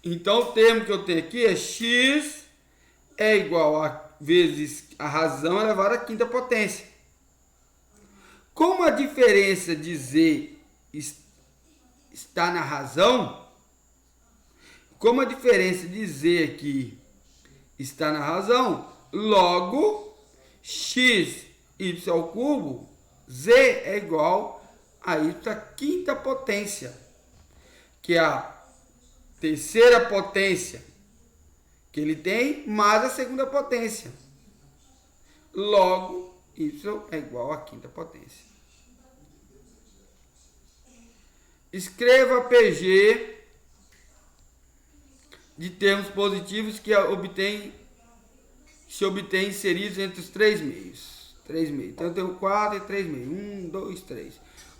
Então o termo que eu tenho aqui é x é igual a vezes a razão elevada à quinta potência. Como a diferença de z está na razão, como a diferença de z aqui está na razão, logo x y ao cubo, z é igual a y à quinta potência, que é a terceira potência que ele tem, mais a segunda potência. Logo, y é igual à quinta potência. Escreva PG de termos positivos que se obtém inseridos entre os três meios. Então eu tenho 4 e 3 meios. 1, 2, 3.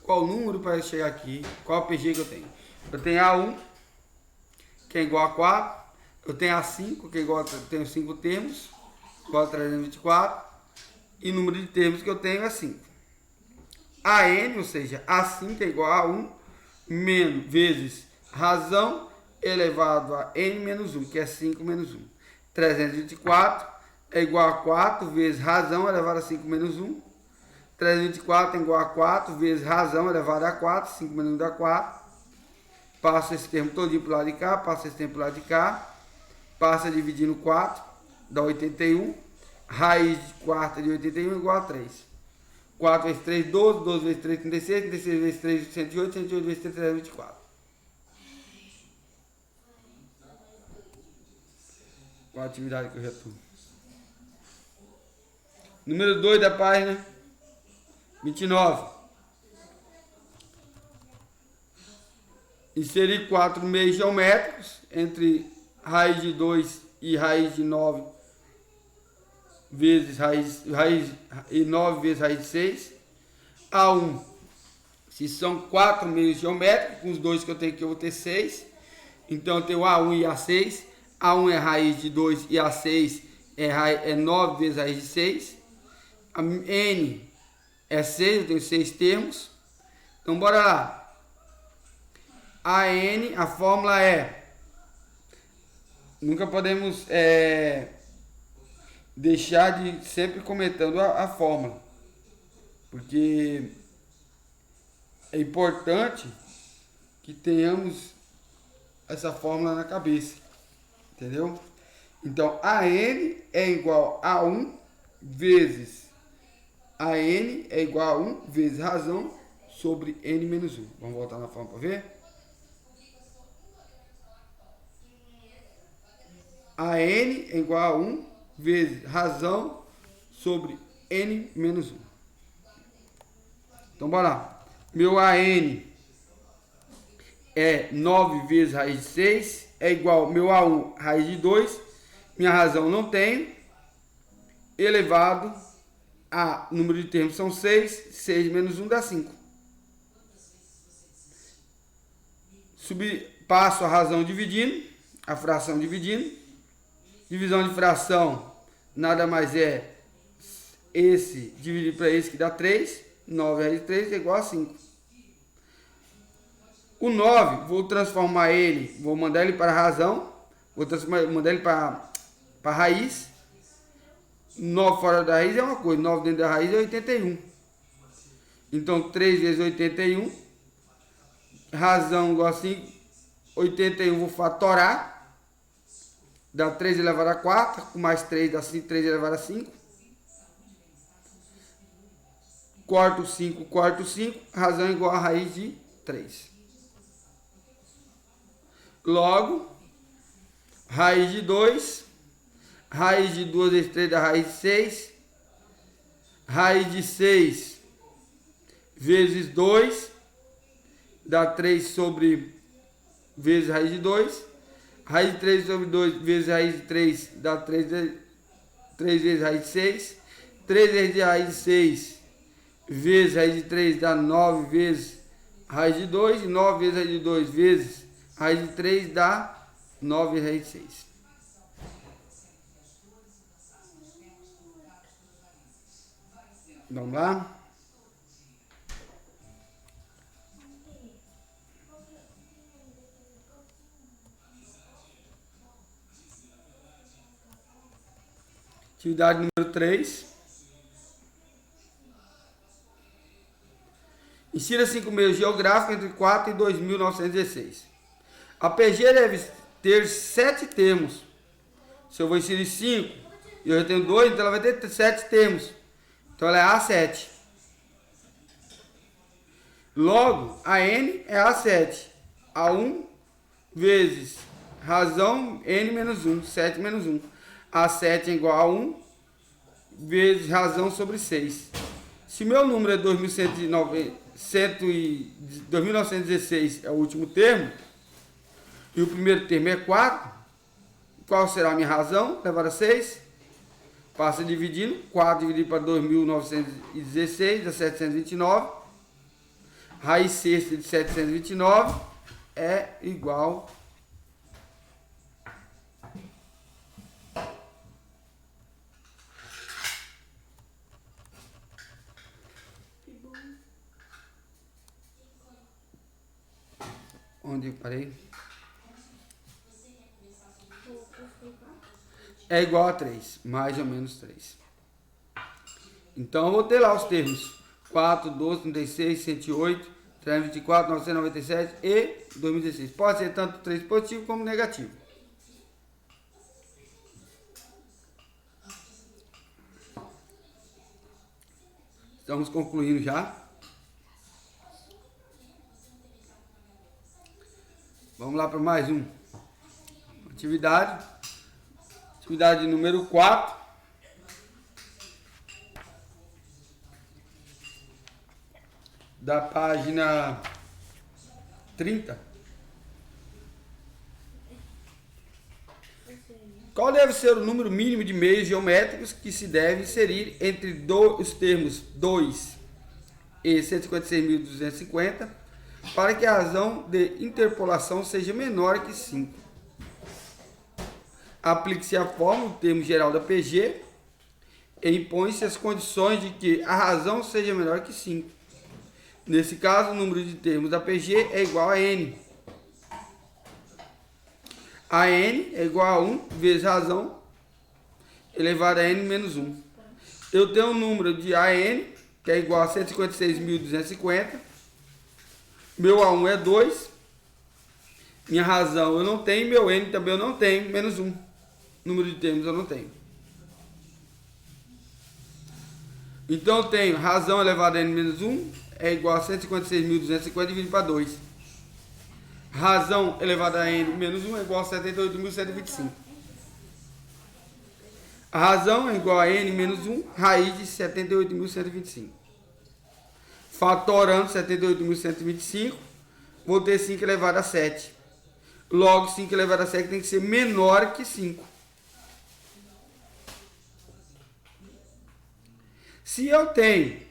Qual o número para chegar aqui? Qual a PG que eu tenho? Eu tenho A1, que é igual a 4. Eu tenho A5, que é igual a... tenho 5 termos, igual a 324. E o número de termos que eu tenho é 5. AN, ou seja, A5 é igual a 1 menos vezes razão elevado a n menos 1, que é 5 menos 1. 324 é igual a 4 vezes razão elevado a 5 menos 1. 324 é igual a 4 vezes razão elevado a 4. 5 menos 1 dá 4. Passa esse termo todinho para o lado de cá, passa esse termo para o lado de cá. Passa dividindo 4, dá 81. Raiz de quarta de 81 é igual a 3. 4 vezes 3, 12. 12 vezes 3, 36. 36 vezes 3, 108. 108 vezes 3, 324. Qual a atividade que eu já estou? Número 2 da página 29. Inserir 4 meios geométricos entre raiz de 2 e raiz de 9 vezes raiz e 9 vezes raiz de 6. A1, se são 4 meios geométricos, com os dois que eu tenho aqui eu vou ter 6. Então eu tenho A1 e A6. A1 é raiz de 2 e A6 é 9 vezes raiz de 6. A N é 6, eu tenho 6 termos. Então bora lá. A N, a fórmula é... Nunca podemos deixar de sempre comentando a fórmula. Porque é importante que tenhamos essa fórmula na cabeça. Entendeu? Então, AN é igual a 1 vezes AN é igual a 1 vezes razão sobre N menos 1. Vamos voltar na fórmula para ver? AN é igual a 1 vezes razão sobre N menos 1. Então, bora lá. Meu AN é 9 vezes raiz de 6, é igual, meu A1, raiz de 2, Minha razão não tenho, elevado a número de termos são 6, 6 menos 1 dá 5. Passo a razão dividindo, a fração dividindo. Divisão de fração nada mais é esse dividido para esse que dá 3. 9 raiz de 3 é igual a 5. O 9, vou transformar ele, vou mandar ele para a razão, mandar ele para a raiz. 9 fora da raiz é uma coisa, 9 dentro da raiz é 81. Então 3 vezes 81, razão igual a 5, 81 vou fatorar, dá 3 elevado a 4, com mais 3 dá 5, 3 elevado a 5. Corto 5, razão igual a raiz de 3. Logo, raiz de 2, raiz de 2 vezes 3 dá raiz de 6, raiz de 6 vezes 2 dá 3 sobre vezes raiz de 2, raiz de 3 sobre 2 vezes raiz de 3 dá 3 vezes raiz de 6, 3 vezes raiz de 6 vezes raiz de 3 dá 9 vezes raiz de 2, e 9 vezes raiz de 2 vezes raiz de 3 dá 9 vezes raiz de 6. Vamos lá? Atividade número 3. Insira 5 meios geográficos entre 4 e 2.916. A PG deve ter 7 termos. Se eu vou inserir 5 e eu já tenho 2, então ela vai ter 7 termos. Então ela é A7. Logo, a N é A7. A1 vezes razão N menos 1. 7 menos 1. A7 é igual a 1 vezes razão sobre 6. Se meu número é 2.916 é o último termo, e o primeiro termo é 4, qual será a minha razão? Elevado a 6. Passa dividindo. 4 dividido para 2.916 dá 729. Raiz sexta de 729 é igual onde eu parei? É igual a 3, mais ou menos 3. Então eu vou ter lá os termos 4, 12, 36, 108, 324, 997 e 2016. Pode ser tanto 3 positivo como negativo. Estamos concluindo já. Vamos lá para mais um. Atividade número 4. Da página 30. Qual deve ser o número mínimo de meios geométricos que se deve inserir entre os termos 2 e 156.250 para que a razão de interpolação seja menor que 5? Aplique-se a fórmula, o termo geral da PG, e impõe-se as condições de que a razão seja menor que 5. Nesse caso, o número de termos da PG é igual a N. A N é igual a 1 vezes razão elevado a N menos 1. Eu tenho um número de AN, que é igual a 156.250. Meu A1 é 2. Minha razão eu não tenho, meu N também eu não tenho, menos 1. Número de termos eu não tenho. Então eu tenho razão elevada a N menos 1 é igual a 156.250 dividido para 2. Razão elevada a N menos 1 é igual a 78.125. A razão é igual a N menos 1, raiz de 78.125. Fatorando 78.125, vou ter 5 elevado a 7. Logo, 5 elevado a 7 tem que ser menor que 5. Se eu tenho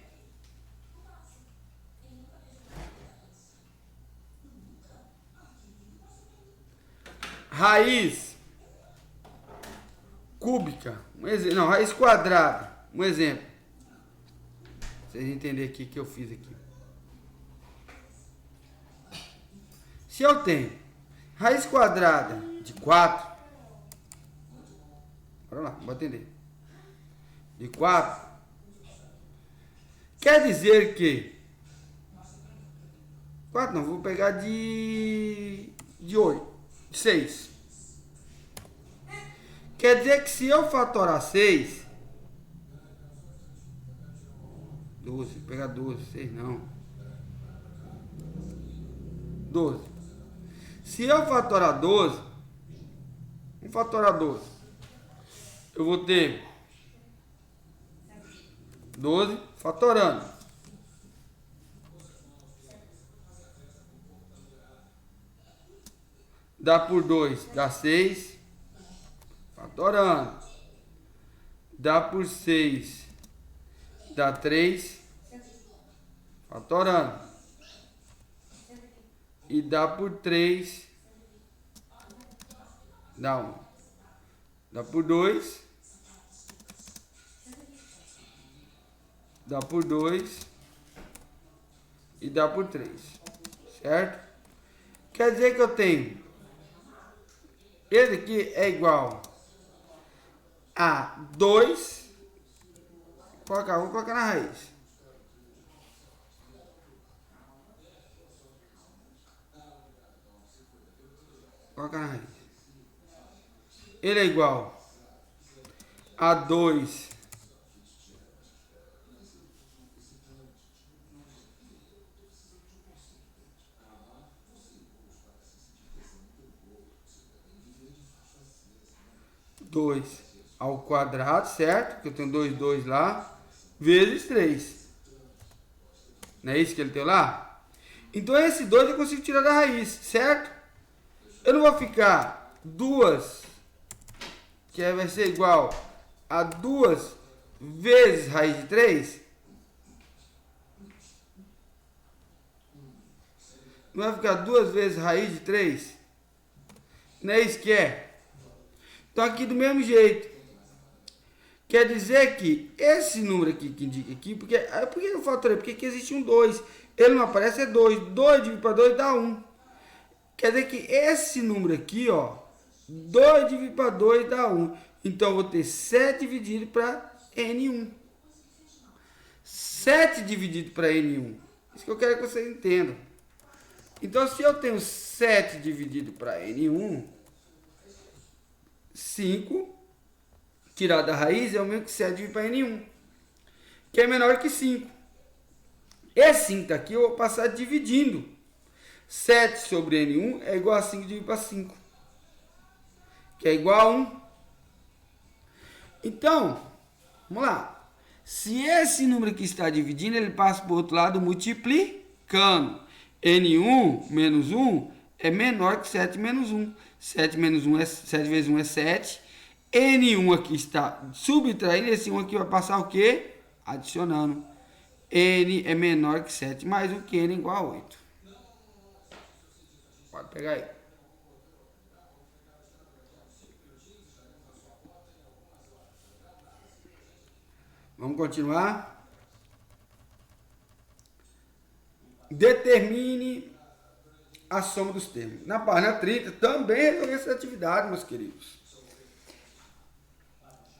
raiz cúbica, não, raiz quadrada, um exemplo. Pra vocês entenderem aqui o que eu fiz aqui. Se eu tenho raiz quadrada de 4, bora lá, vou atender. De 4, quer dizer que 4 não, vou pegar de 8, de 6. Quer dizer que se eu fatorar 6, 12, vou pegar 12, 6 não. 12. Se eu fatorar 12, vamos fatorar 12. Eu vou ter 12 fatorando. Dá por 2, dá 6. Fatorando. Dá por 6, dá 3. Fatorando. E dá por 3, dá 1. Dá por 2, dá por 2 e dá por 3, certo? Quer dizer que eu tenho, esse aqui é igual a 2, vou colocar na raiz. Colocar na raiz. Ele é igual a 2 ao quadrado, certo? Que eu tenho 2 lá, vezes 3. Não é isso que ele tem lá? Então esse 2 eu consigo tirar da raiz, certo? Eu não vou ficar 2, que vai ser igual a 2 vezes raiz de 3. Não vai ficar 2 vezes raiz de 3? Não é isso que é? Então aqui do mesmo jeito. Quer dizer que esse número aqui que indica aqui, por que eu fatorei? Porque aqui existe um 2. Ele não aparece, é 2. 2 dividido para 2 dá 1. Quer dizer que esse número aqui, ó, 2 dividido para 2 dá 1. Então, eu vou ter 7 dividido para N1. 7 dividido para N1. Isso que eu quero que vocês entendam. Então, se eu tenho 7 dividido para N1, 5, tirar da raiz é o mesmo que 7 dividido para N1, que é menor que 5. Esse 5 aqui eu vou passar dividindo. 7 sobre N1 é igual a 5 dividido para 5, que é igual a 1. Então, vamos lá. Se esse número aqui está dividindo, ele passa para o outro lado multiplicando. N1 menos 1 é menor que 7 menos 1. 7 menos 1 é 7 vezes 1 é 7. N1 aqui está subtraindo, esse 1 aqui vai passar o quê? Adicionando. N é menor que 7, mais o que N é igual a 8. Pode pegar aí. Vamos continuar. Determine a soma dos termos. Na página 30 também resolvi essa atividade, meus queridos.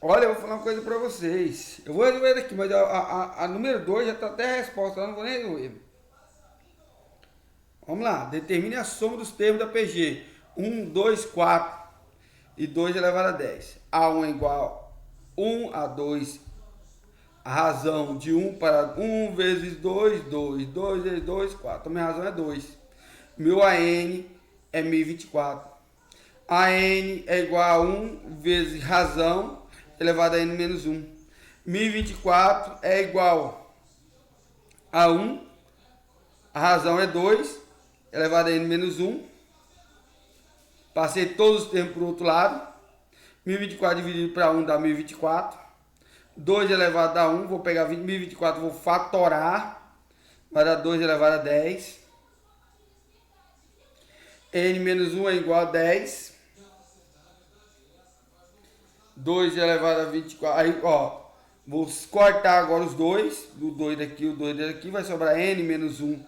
Olha, eu vou falar uma coisa para vocês. Eu vou resolver daqui, mas a número 2 já está até a resposta, eu não vou nem resolver. Vamos lá, determine a soma dos termos da PG. 1, 2, 4 e 2 elevado a 10. A1 é igual a 1, A2, a razão de 1 para 1 vezes 2, 2, 2 vezes 2, 4. A minha razão é 2. Meu AN é 1024. AN é igual a 1 vezes razão elevado a N menos 1. 1024 é igual a 1, a razão é 2, elevado a N menos 1. Passei todos os termos para o outro lado. 1024 dividido para 1 dá 1024. 2 elevado a 1, vou pegar 2024, vou fatorar, vai dar 2 elevado a 10. N menos 1 é igual a 10. 2 elevado a 24. Aí, ó, vou cortar agora os dois. O 2 daqui, o 2 daqui. Vai sobrar N menos 1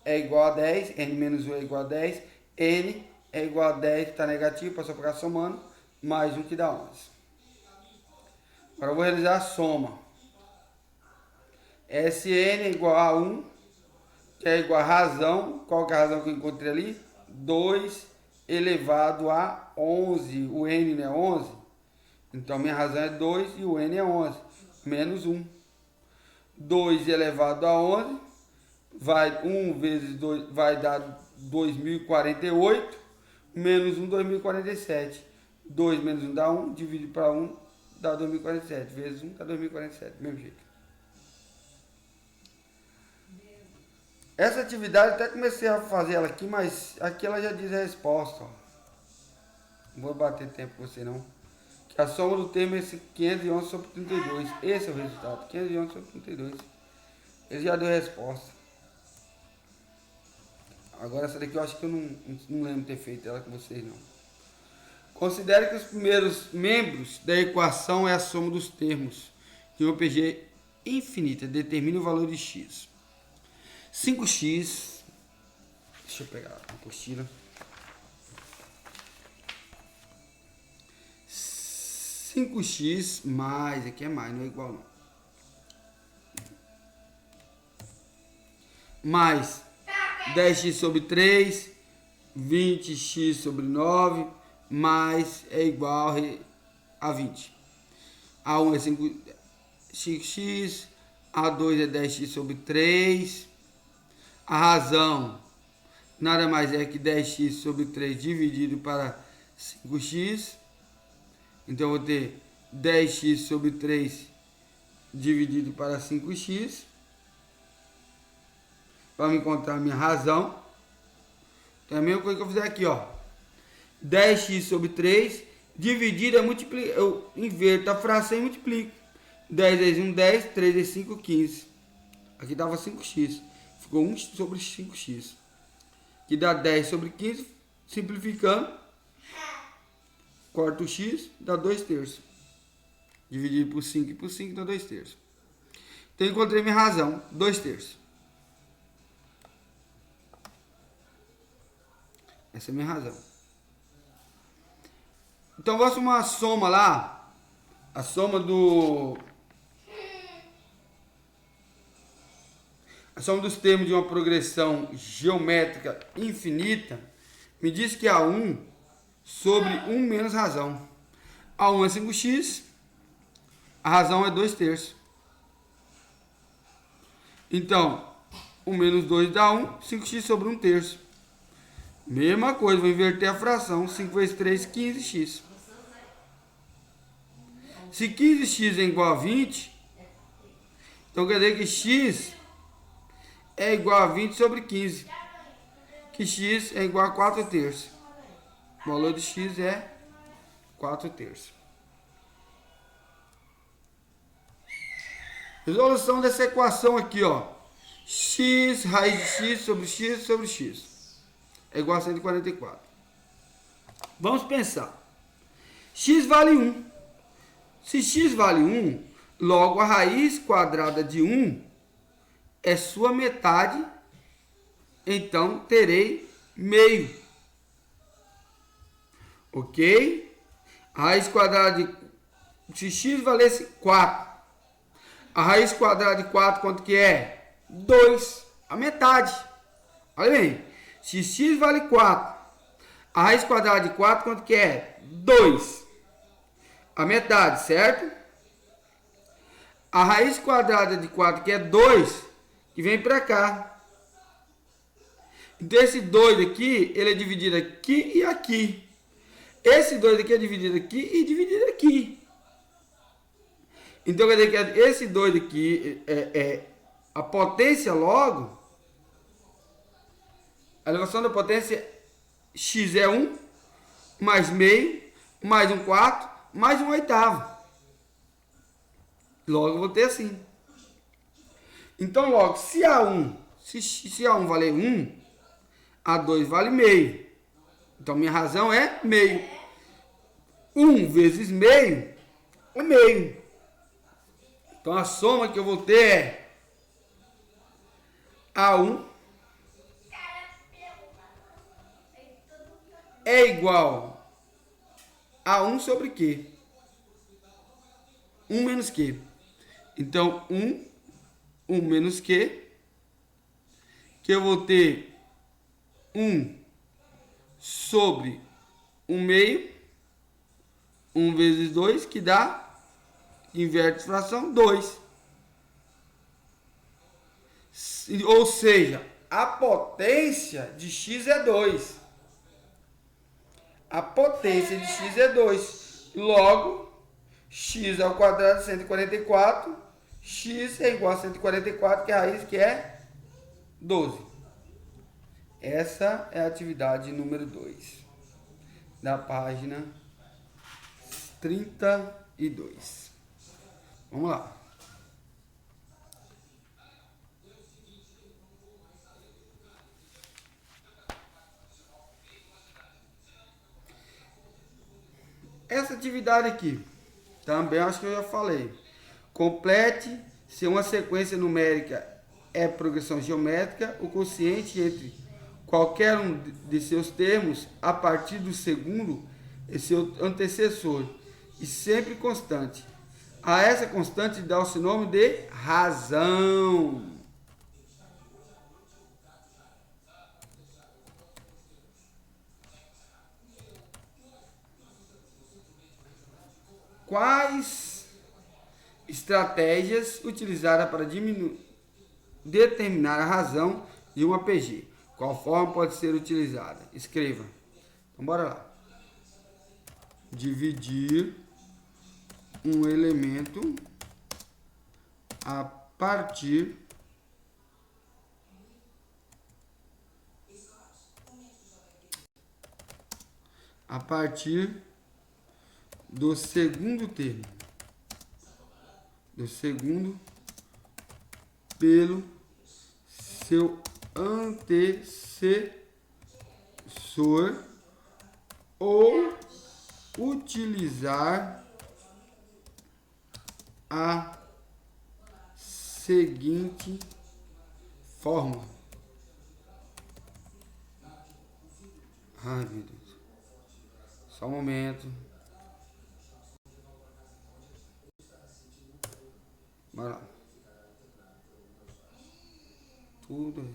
é igual a 10. N menos 1 é igual a 10. N é igual a 10, que está negativo, passou para cá somando. Mais 1 que dá 11. Agora eu vou realizar a soma. Sn é igual a 1, que é igual a razão. Qual que é a razão que eu encontrei ali? 2 elevado a 11. O N não é 11? Então, minha razão é 2 e o N é 11. Menos 1. 2 elevado a 11. 1 vezes 2 vai dar 2048. Menos 1, 2047. 2 menos 1 dá 1. Dividido para 1 dá 2047. Vezes 1 dá 2047. Mesmo jeito. Essa atividade até comecei a fazer ela aqui, mas aqui ela já diz a resposta. Ó. Não vou bater tempo com você não. Que a soma do termo é esse 511 sobre 32. Esse é o resultado. 511 sobre 32. Ele já deu a resposta. Agora essa daqui eu acho que eu não lembro de ter feito ela com vocês não. Considere que os primeiros membros da equação é a soma dos termos de uma PG infinita. Determine o valor de x. 5x, deixa eu pegar a apostila. 5x mais, aqui é mais, não é igual não. Mais 10x sobre 3, 20x sobre 9, mais é igual a 20. A1 é 5x, A2 é 10x sobre 3. A razão nada mais é que 10x sobre 3 dividido para 5x. Então, eu vou ter 10x sobre 3 dividido para 5x. Vamos encontrar a minha razão. Então, é a mesma coisa que eu fizer aqui, ó. 10x sobre 3 dividido é multiplicar. Eu inverto a fração e multiplico. 10 vezes 1, 10. 3 vezes 5, 15. Aqui dava 5x. Ficou 1 sobre 5x. Que dá 10 sobre 15. Simplificando. Corta o x, dá 2 terços. Dividido por 5 e por 5 dá 2 terços. Então, eu encontrei minha razão. 2 terços. Essa é a minha razão. Então, vou assumir uma soma lá. A soma do... A soma dos termos de uma progressão geométrica infinita me diz que há 1 sobre 1 menos razão. A1 é 5x, a razão é 2 terços. Então, 1 menos 2 dá 1, 5x sobre 1 terço. Mesma coisa, vou inverter a fração. 5 vezes 3, 15x. Se 15x é igual a 20, então quer dizer que x é igual a 20 sobre 15. Que x é igual a 4 terços. O valor de x é 4 terços. Resolução dessa equação aqui, ó. X, raiz de x sobre x sobre x. É igual a 144. Vamos pensar. X vale 1. Se x vale 1, logo a raiz quadrada de 1 é sua metade. Então, terei meio. Ok? A raiz quadrada de... Se x valesse 4. A raiz quadrada de 4, quanto que é? 2. A metade. Olha bem. Se x vale 4. A raiz quadrada de 4, quanto que é? 2. A metade, certo? A raiz quadrada de 4, que é 2, que vem para cá. Então, esse 2 aqui, ele é dividido aqui e aqui. Esse 2 aqui é dividido aqui e dividido aqui. Então, quer dizer que esse 2 aqui é a potência logo. A elevação da potência x é 1, mais meio, mais 1/4, mais 1/8. Logo eu vou ter assim. Então, logo, se A1 valer 1, A2 vale meio. Então, minha razão é meio. 1 vezes meio é meio. Então, a soma que eu vou ter é A1 é igual a 1 sobre Q. 1 menos Q. Então, 1 menos Q, que eu vou ter 1 sobre 1 meio, 1 vezes 2, que dá, inverte fração, 2. Ou seja, a potência de x é 2. A potência de x é 2. Logo, x ao quadrado de 144, x é igual a 144, que é a raiz que é 12. Essa é a atividade número 2, da página 32. Vamos lá. Essa atividade aqui, também acho que eu já falei. Complete se uma sequência numérica é progressão geométrica, o quociente entre qualquer um de seus termos a partir do segundo é seu antecessor e sempre constante. A essa constante dá-se o nome de razão. Quais estratégias utilizadas para determinar a razão de uma PG? Qual forma pode ser utilizada? Escreva. Então, bora lá. Dividir um elemento a partir do segundo termo. Do segundo pelo seu antecessor ou utilizar a seguinte fórmula. Ai, meu Deus. Só um momento. Bora lá. Tudo.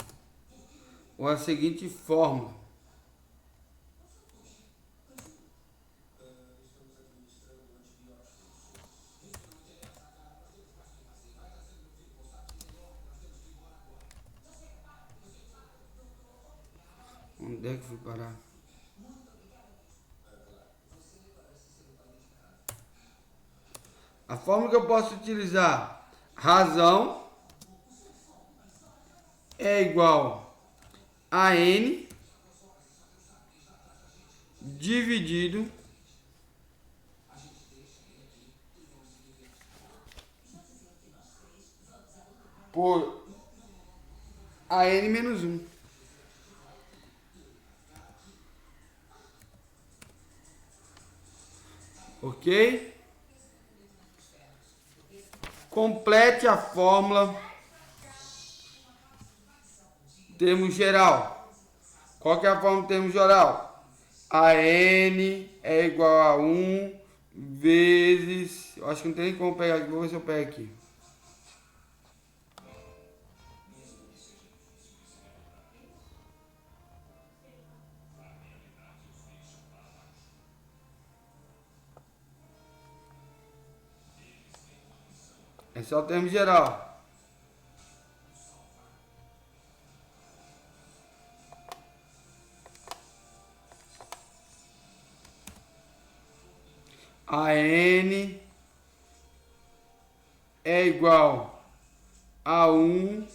Ou a seguinte fórmula. Onde é que fui parar? A fórmula que eu posso utilizar. Razão é igual a N dividido por a N menos 1. Ok? Complete a fórmula. Termo geral. Qual que é a fórmula do termo geral? A N é igual a 1 vezes... Eu acho que não tem nem como pegar aqui. Vou ver se eu pego aqui. Esse é o termo geral. A N é igual a 1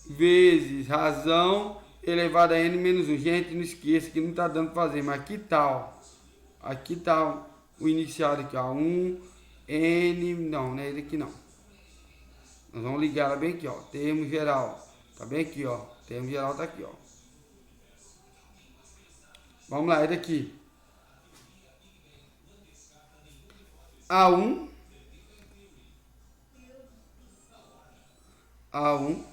vezes razão elevado a N menos 1. Gente, não esqueça que não está dando para fazer, mas aqui tal. Aqui tá o inicial aqui, ó. 1, N, não é ele aqui não. Nós vamos ligar ela bem aqui, ó. Termo geral. Tá bem aqui, ó. Termo geral tá aqui, ó. Vamos lá, é daqui. A1. A1.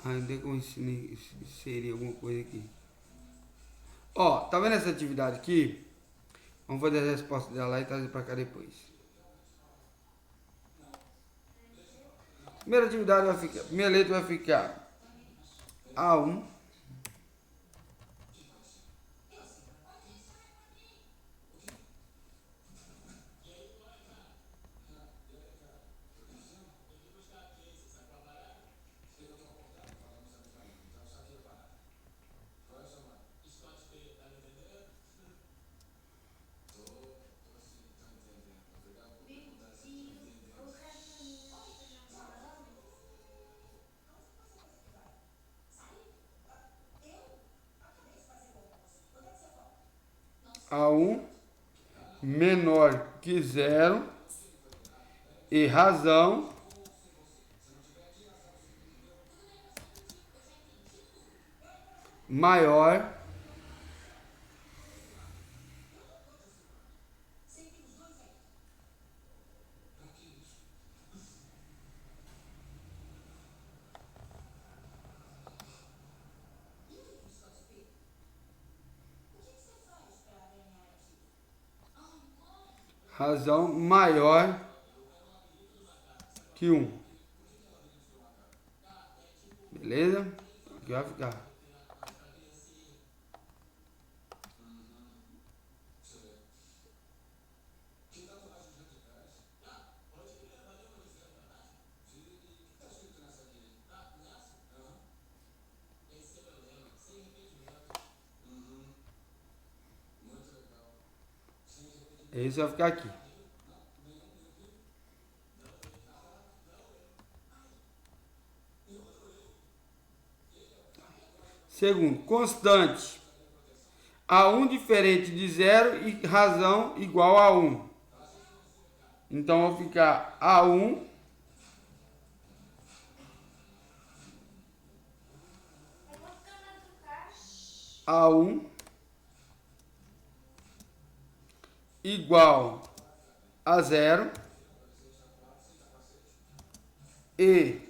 Ainda como inserir alguma coisa aqui. Ó, tá vendo essa atividade aqui? Vamos fazer a resposta dela lá e trazer pra cá depois. Primeira atividade vai ficar, primeira letra vai ficar A1. A1 menor que zero e razão maior razão maior que 1. Beleza? Aqui vai ficar. Esse vai ficar aqui. Segundo, constante. A1 diferente de zero e razão igual a 1. Então vai ficar A1 A1 igual a zero e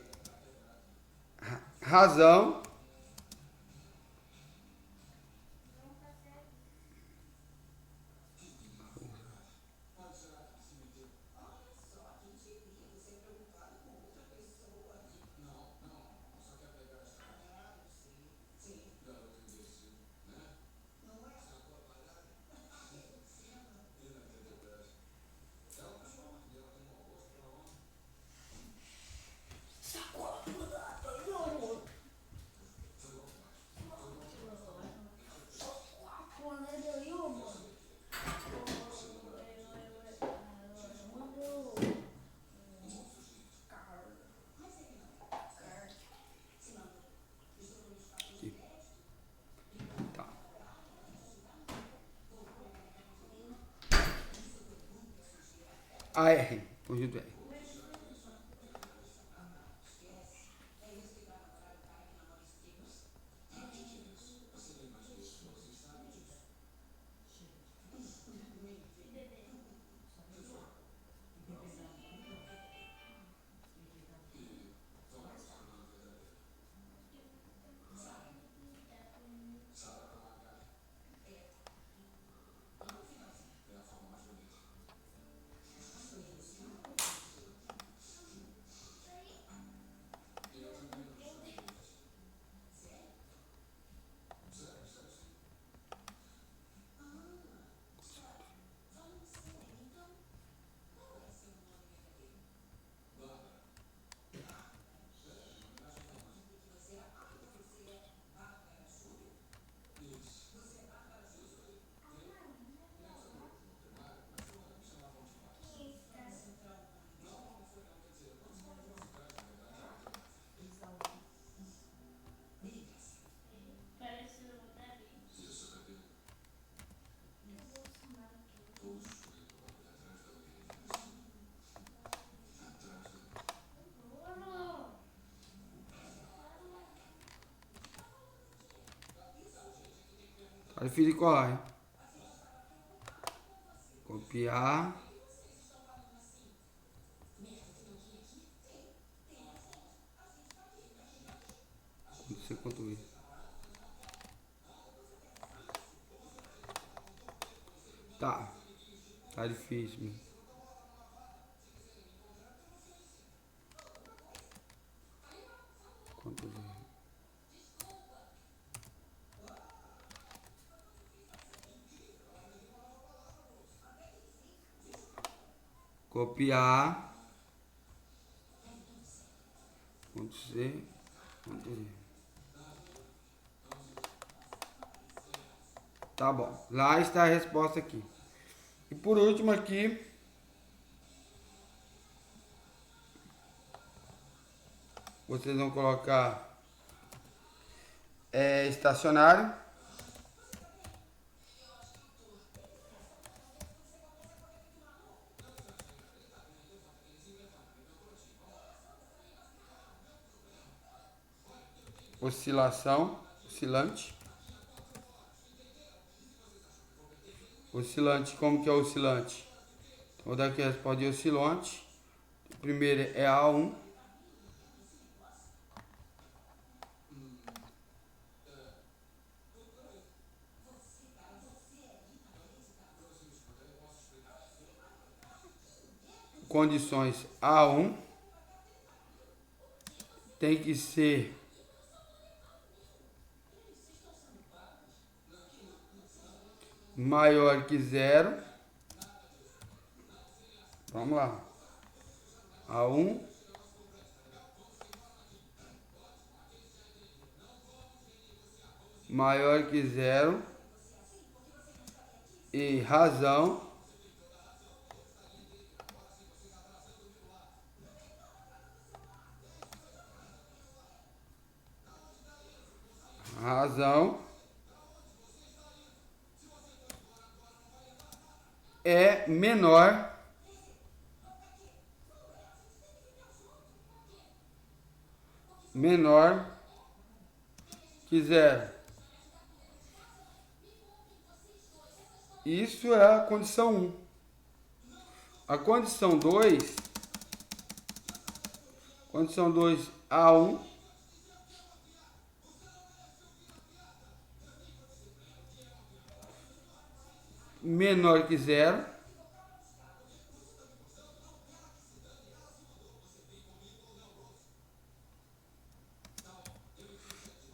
razão tá. AR, conjunto R. Tá difícil de colar, hein? Copiar. Não sei quanto é. Tá. Tá difícil, meu. Quanto é? Copiar. Ponto C. Ponto V. Tá bom. Lá está a resposta aqui. E por último aqui, vocês vão colocar estacionário. Oscilação, oscilante. Oscilante, como que é o oscilante? Então, vou dar aqui a resposta de oscilante. O primeiro é A1. Condições A1. Tem que ser maior que zero. Vamos lá. A1 maior que zero e razão é menor que zero. Isso é a condição 1. A condição 2, A1 menor que zero.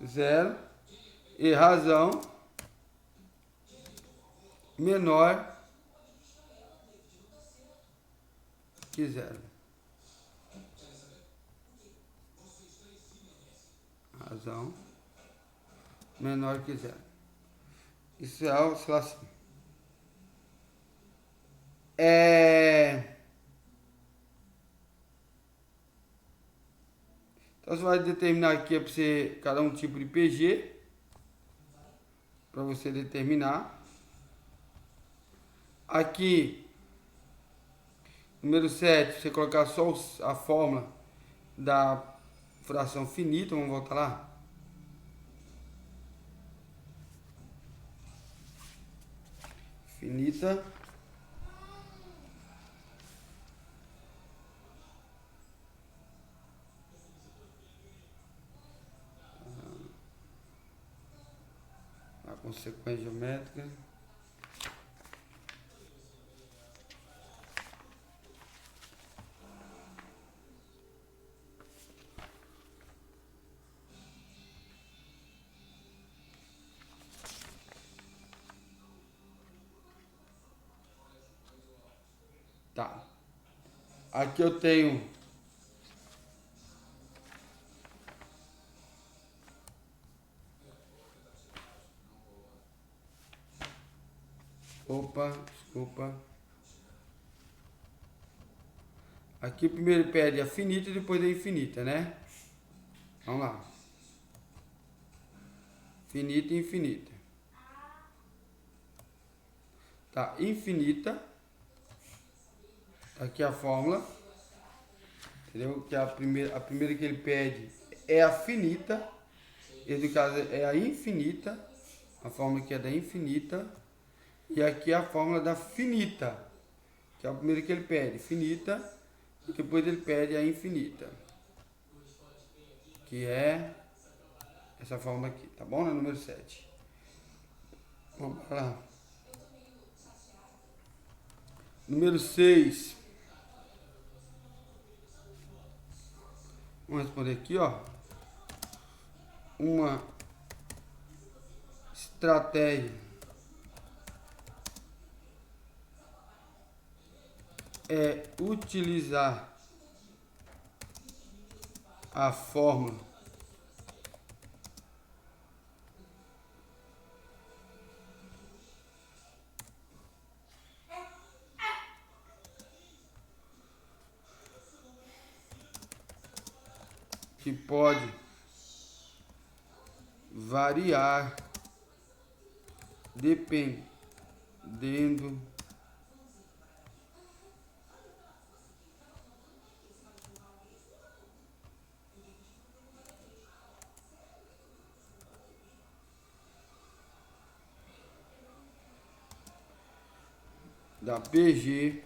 Zero e razão menor que zero. Razão menor que zero. Isso é a oscilação. Então você vai determinar aqui para você cada um tipo de PG para você determinar. Aqui número 7, você colocar só a fórmula da fração finita, vamos voltar lá. Finita. A consequência geométrica. Tá. Aqui eu tenho desculpa. Aqui primeiro pede a finita e depois a infinita, né? Vamos lá. Finita e infinita. Tá, infinita. Aqui a fórmula. Entendeu? Que a primeira que ele pede é a finita. Esse, no caso, é a infinita. A fórmula que é da infinita. E aqui a fórmula da finita, que é o primeiro que ele pede, finita, e depois ele pede a infinita, que é essa fórmula aqui, tá bom? No número 7. Vamos lá. Número 6. Vamos responder aqui, ó. Uma estratégia é utilizar a fórmula que pode variar dependendo da PG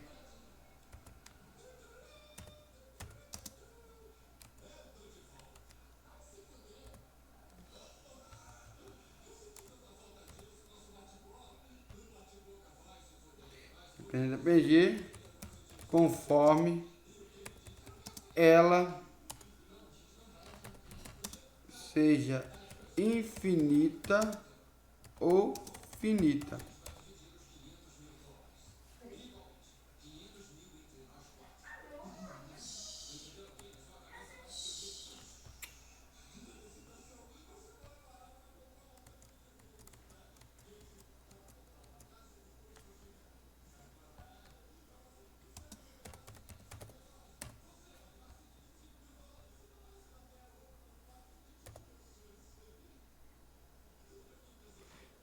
conforme ela seja infinita ou finita.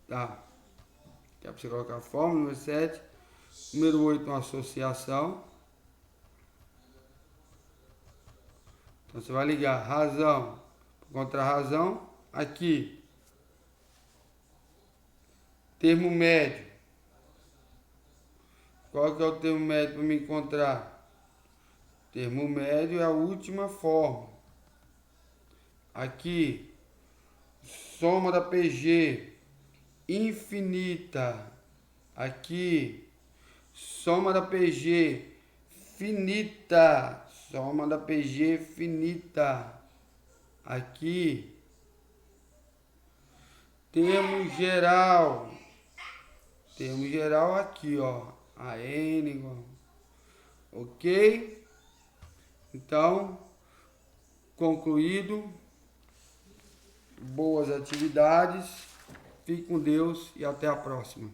Tá? Que é para você colocar a fórmula. Número 7. Número 8, uma associação. Então você vai ligar razão contra razão. Aqui, termo médio. Qual que é o termo médio para me encontrar? Termo médio é a última fórmula. Aqui, soma da PG infinita. Aqui, soma da PG finita. Soma da PG finita. Aqui, termo geral. Termo geral aqui, ó. A N igual. Ok? Então, concluído. Boas atividades. Fique com Deus e até a próxima.